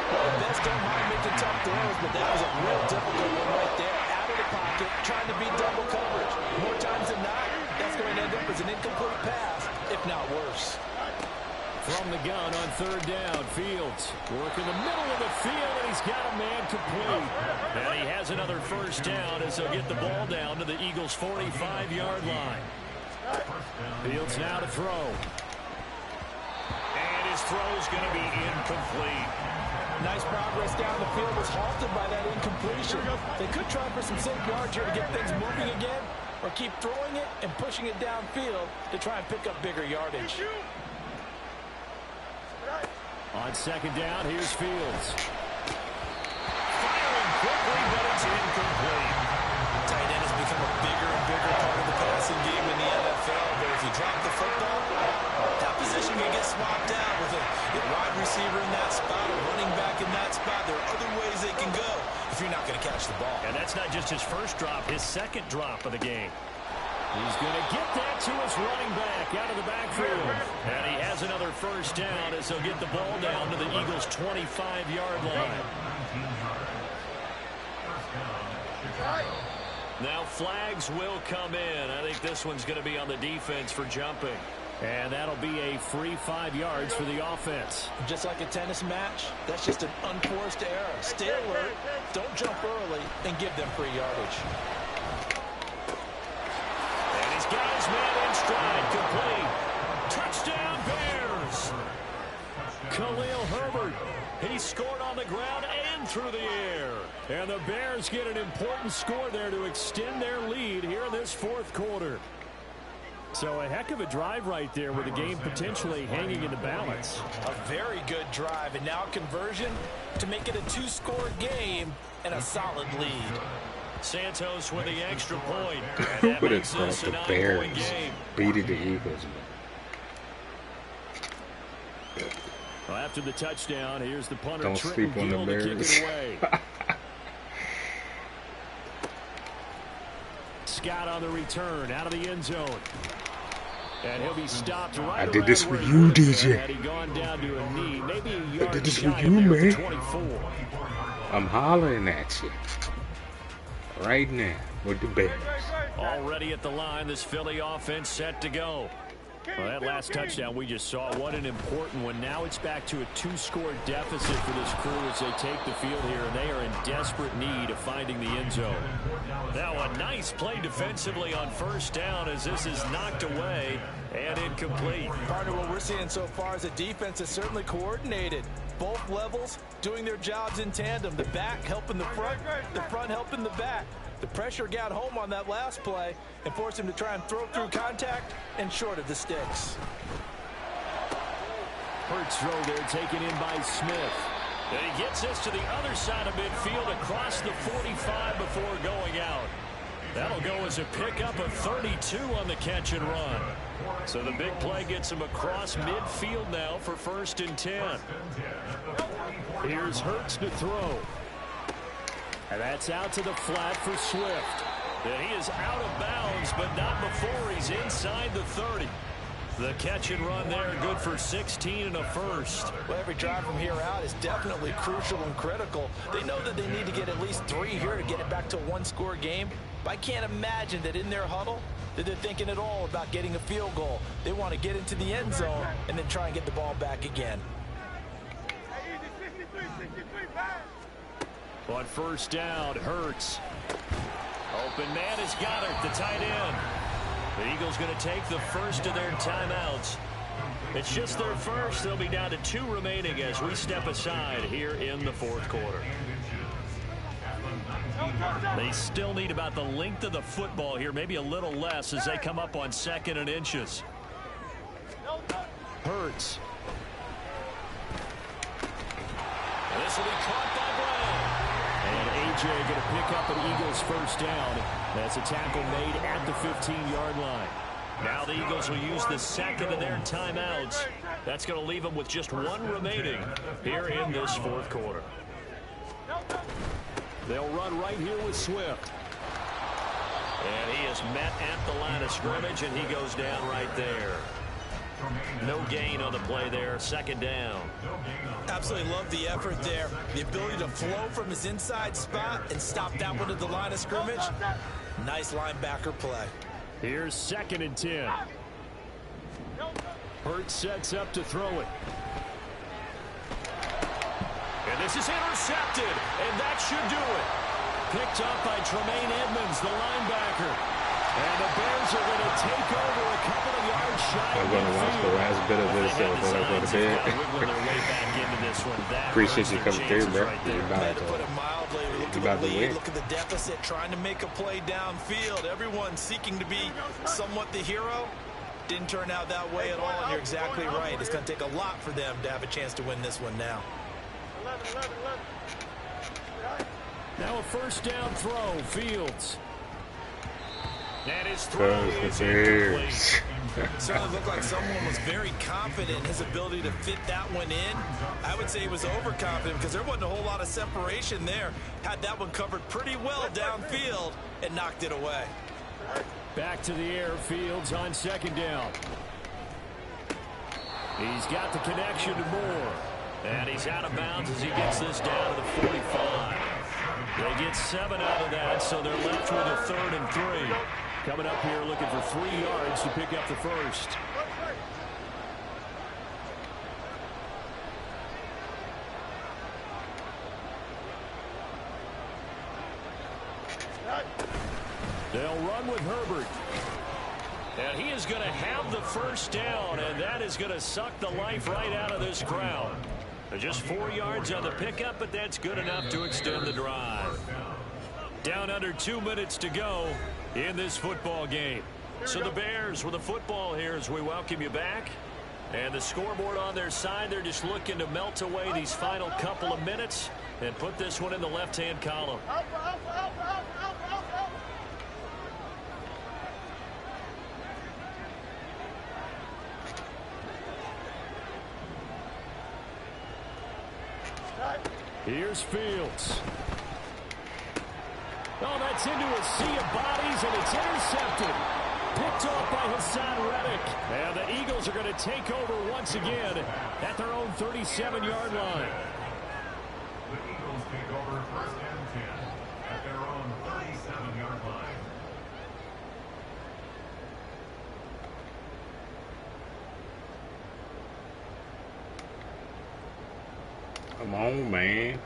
Well, the best don't mind making tough throws, but that was a real difficult one right there. Out of the pocket, trying to beat double coverage. More times than not, that's going to end up as an incomplete pass, if not worse. From the gun on 3rd down, Fields working the middle of the field, and he's got a man complete. And he has another 1st down as they'll get the ball down to the Eagles' 45-yard line. Fields now to throw. And his throw's going to be incomplete. Nice progress down the field, was halted by that incompletion. They could try for some safe yards here to get things moving again, or keep throwing it and pushing it downfield to try and pick up bigger yardage. On 2nd down, here's Fields. Firing quickly, but it's incomplete. Tight end has become a bigger and bigger part of the passing game in the NFL, but if you drop the football, that position can get swapped out with a wide receiver in that spot, a running back in that spot. There are other ways they can go if you're not going to catch the ball. And that's not just his 1st drop, his 2nd drop of the game. He's going to get that to his running back out of the backfield. And he has another 1st down as they'll get the ball down to the Eagles' 25-yard line. Now flags will come in. I think this one's going to be on the defense for jumping. And that'll be a free 5 yards for the offense. Just like a tennis match, that's just an unforced error. Stay alert, don't jump early, and give them free yardage. And he's got his man in stride, complete. Touchdown, Bears! Khalil Herbert, he scored on the ground and through the air. And the Bears get an important score there to extend their lead here in this fourth quarter. So a heck of a drive right there with the game potentially hanging in the balance. A very good drive, and now conversion to make it a two-score game and a solid lead. Santos with the extra point. Who would have thought the Bears beating the Eagles? Well, after the touchdown, here's the punter. Don't Trenton sleep on the Gill to Bears. kick it away. Scott on the return out of the end zone. And he'll be stopped right. I did this for you, DJ. Had he gone down to a knee, maybe a yard I did this for shy you, of there man. for 24. I'm hollering at you right now with the Bears. Already at the line, this Philly offense set to go. Well, that last touchdown we just saw, what an important one. Now it's back to a two-score deficit for this crew as they take the field here, and they are in desperate need of finding the end zone. Now a nice play defensively on first down as this is knocked away and incomplete. Partner, what we're seeing so far is the defense is certainly coordinated. Both levels doing their jobs in tandem. The back helping the front helping the back. The pressure got home on that last play and forced him to try and throw through contact and short of the sticks. Hurts throw there taken in by Smith. And he gets this to the other side of midfield across the 45 before going out. That'll go as a pickup of 32 on the catch and run. So the big play gets him across midfield now for 1st and 10. Here's Hurts to throw. And that's out to the flat for Swift. And he is out of bounds, but not before he's inside the 30. The catch and run there, good for 16 and a first. Well, every drive from here out is definitely crucial and critical. They know that they need to get at least 3 here to get it back to a one-score game. But I can't imagine that in their huddle that they're thinking at all about getting a field goal. They want to get into the end zone and then try and get the ball back again. On first down, Hurts. Open man is Goddard, the tight end. The Eagles going to take the first of their timeouts. It's just their first. They'll be down to 2 remaining as we step aside here in the fourth quarter. They still need about the length of the football here, maybe a little less as they come up on 2nd and inches. Hurts. This will be caught by Brown. And A.J. going to pick up an Eagles first down. That's a tackle made at the 15-yard line. Now the Eagles will use the 2nd of their timeouts. That's going to leave them with just 1 remaining here in this fourth quarter. They'll run right here with Swift. And he is met at the line of scrimmage, and he goes down right there. No gain on the play there, 2nd down. Absolutely love the effort there. The ability to flow from his inside spot and stop that one at the line of scrimmage. Nice linebacker play. Here's 2nd and 10. Hurts sets up to throw it. And this is intercepted, and that should do it. Picked up by Tremaine Edmonds, the linebacker. And the Bears are going to take over a couple of yards shy. I'm going to watch the last bit of this before I go to bed. Appreciate you coming through, bro. You're about To put it mildly, look at the lead, look at the deficit, trying to make a play downfield. Everyone seeking to be somewhat the hero. Didn't turn out that way at all, and you're exactly right. It's going to take a lot for them to have a chance to win this one now. 11. Now a first down throw, Fields. And his throw is incomplete. It certainly looked like someone was very confident in his ability to fit that one in. I would say he was overconfident because there wasn't a whole lot of separation there. Had that one covered pretty well downfield and knocked it away. Back to the air, Fields on 2nd down. He's got the connection to Moore. And he's out of bounds as he gets this down to the 45. They get 7 out of that, so they're left with a 3rd and 3. Coming up here looking for 3 yards to pick up the first. They'll run with Herbert. And he is going to have the first down, and that is going to suck the life right out of this crowd. Just 4 yards on the pickup, but that's good enough to extend the drive. Down under 2 minutes to go in this football game. So the Bears with the football here as we welcome you back. And the scoreboard on their side, they're just looking to melt away these final couple of minutes and put this one in the left-hand column. Here's Fields. Oh, that's into a sea of bodies, and it's intercepted. Picked off by Hassan Reddick. And the Eagles are going to take over once again at their own 37-yard line. The Eagles take over 1st and 10 at their own 37-yard line. Come on, man.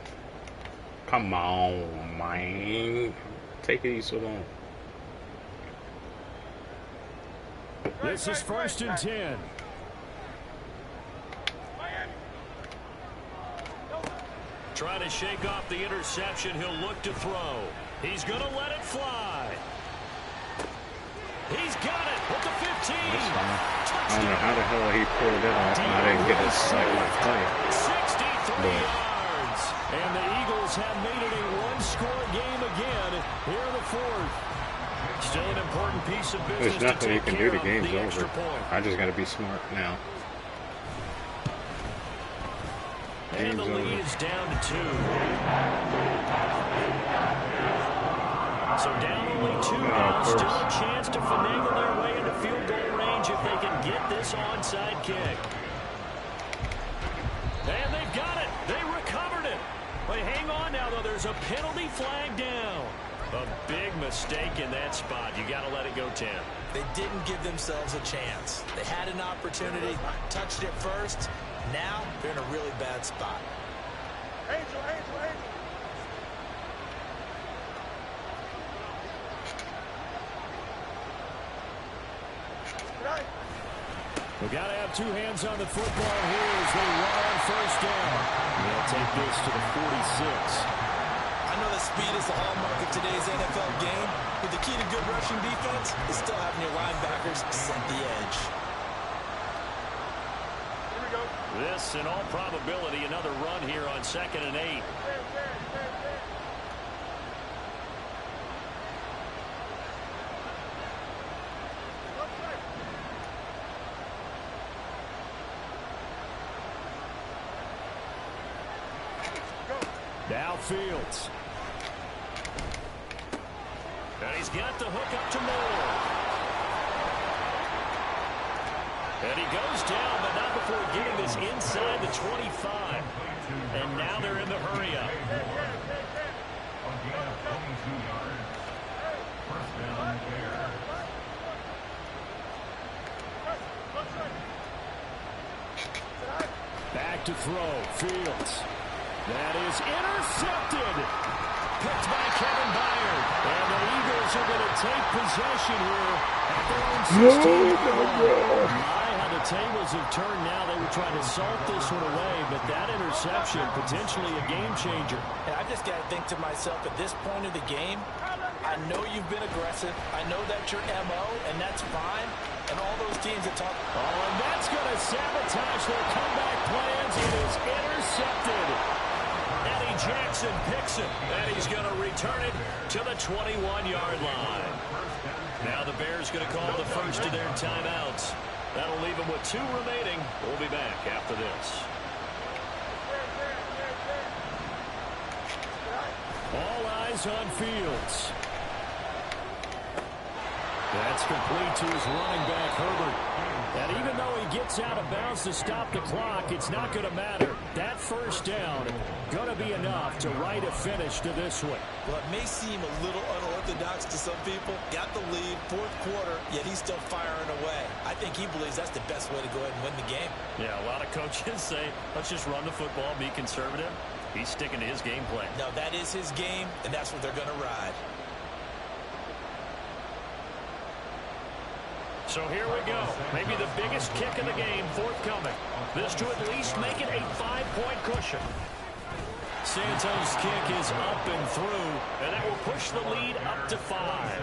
Come on, man. Take it so long. This is 1st and 10. Trying to shake off the interception. He'll look to throw. He's going to let it fly. He's got it with the 15. That's fine. I don't know how the hell he pulled it off, and I didn't get a sight like play. 63 yards. And the Eagles have made it a one-score game again here in the 4th. Still an important piece of business. There's nothing to you take can care do. The game's of, the extra over. point. I just got to be smart now. And the lead is down to 2. So down only 2 now. Still a chance to finagle their way into field goal range if they can get this onside kick. And they've got it. They recovered it. But hang on now, though. There's a penalty flag down. A big mistake in that spot. You got to let it go, Tim. They didn't give themselves a chance. They had an opportunity, touched it first. Now they're in a really bad spot. Angel. We've got to have 2 hands on the football here as they run on 1st down. They'll take this to the 46. I know that speed is the hallmark of today's NFL game, but the key to good rushing defense is still having your linebackers set the edge. Here we go. This, in all probability, another run here on 2nd and 8. Now Fields. And he's got the hook up to Moore. And he goes down, but not before getting this inside the 25. And now they're in the hurry up. Again, 22 yards. 1st down, Bears. Back to throw. Fields. That is intercepted. Picked by Kevin Byard. And the Eagles are going to take possession here at their own 16. My, how the tables have turned now. They were trying to salt this one away, but that interception, potentially a game changer. And I just got to think to myself, at this point of the game, I know you've been aggressive. I know that's your MO, and that's fine. And all those teams that talk. Oh, and that's going to sabotage their comeback plans. It is intercepted. Eddie Jackson picks it, and he's going to return it to the 21-yard line. Now the Bears going to call the first of their timeouts. That'll leave them with 2 remaining. We'll be back after this. All eyes on Fields. That's complete to his running back, Herbert. And even though he gets out of bounds to stop the clock, it's not going to matter. That 1st down going to be enough to write a finish to this one. Well, it may seem a little unorthodox to some people. Got the lead, 4th quarter, yet he's still firing away. I think he believes that's the best way to go ahead and win the game. Yeah, a lot of coaches say, let's just run the football, be conservative. He's sticking to his game plan. No, that is his game, and that's what they're going to ride. So here we go. Maybe the biggest kick of the game forthcoming. This to at least make it a 5-point cushion. Santos' kick is up and through, And that will push the lead up to 5.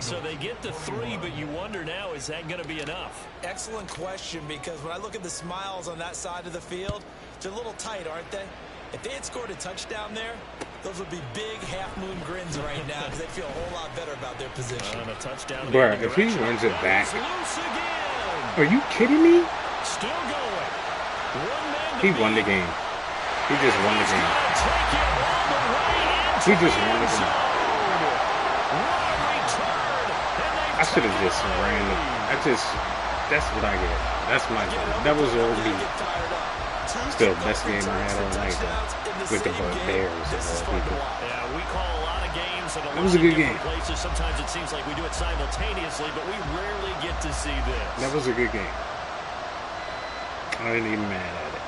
so they get the 3, but you wonder now, is that going to be enough? Excellent question, because when I look at the smiles on that side of the field, they're a little tight, aren't they? If they had scored a touchdown there, those would be big half-moon grins right now because they'd feel a whole lot better about their position. And a touchdown. Bruh, if he runs it back, Loose again. are you kidding me? Still going. One man to He beat. won the game. He just won the game. Take it all the way into He just the won the end game. zone. What a return. And they I should have tie just the ran it. lead. That's what I get. That's my that was all me. Still, best game I had all night, though, with the Bears and all people. Yeah, we call a lot of games at a It lot was a of good different game. places. Sometimes it seems like we do it simultaneously, but we rarely get to see this. That was a good game. I didn't even mad at it.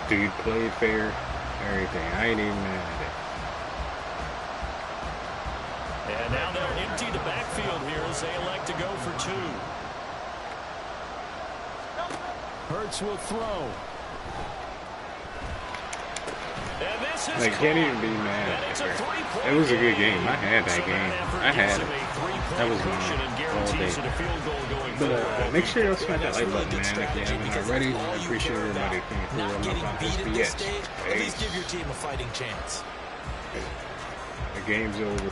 Dude played fair, everything. I ain't even mad at it. And now they'll empty the backfield here as they elect to go for 2. Hurts will throw. And this is Like, can't even be mad And at it's a it. 3-point It was a good game. I had that So game. effort I had gives it. him a 3-point That was cushion mine and all guarantees day. it a field goal going But forward. make sure y'all smack that like Really button, good man, if you strategy, haven't because already. that's all I you appreciate care everybody about. came through. Not I'm getting not about beat this at this BS. stage, at least give your team a fighting chance. The game's over.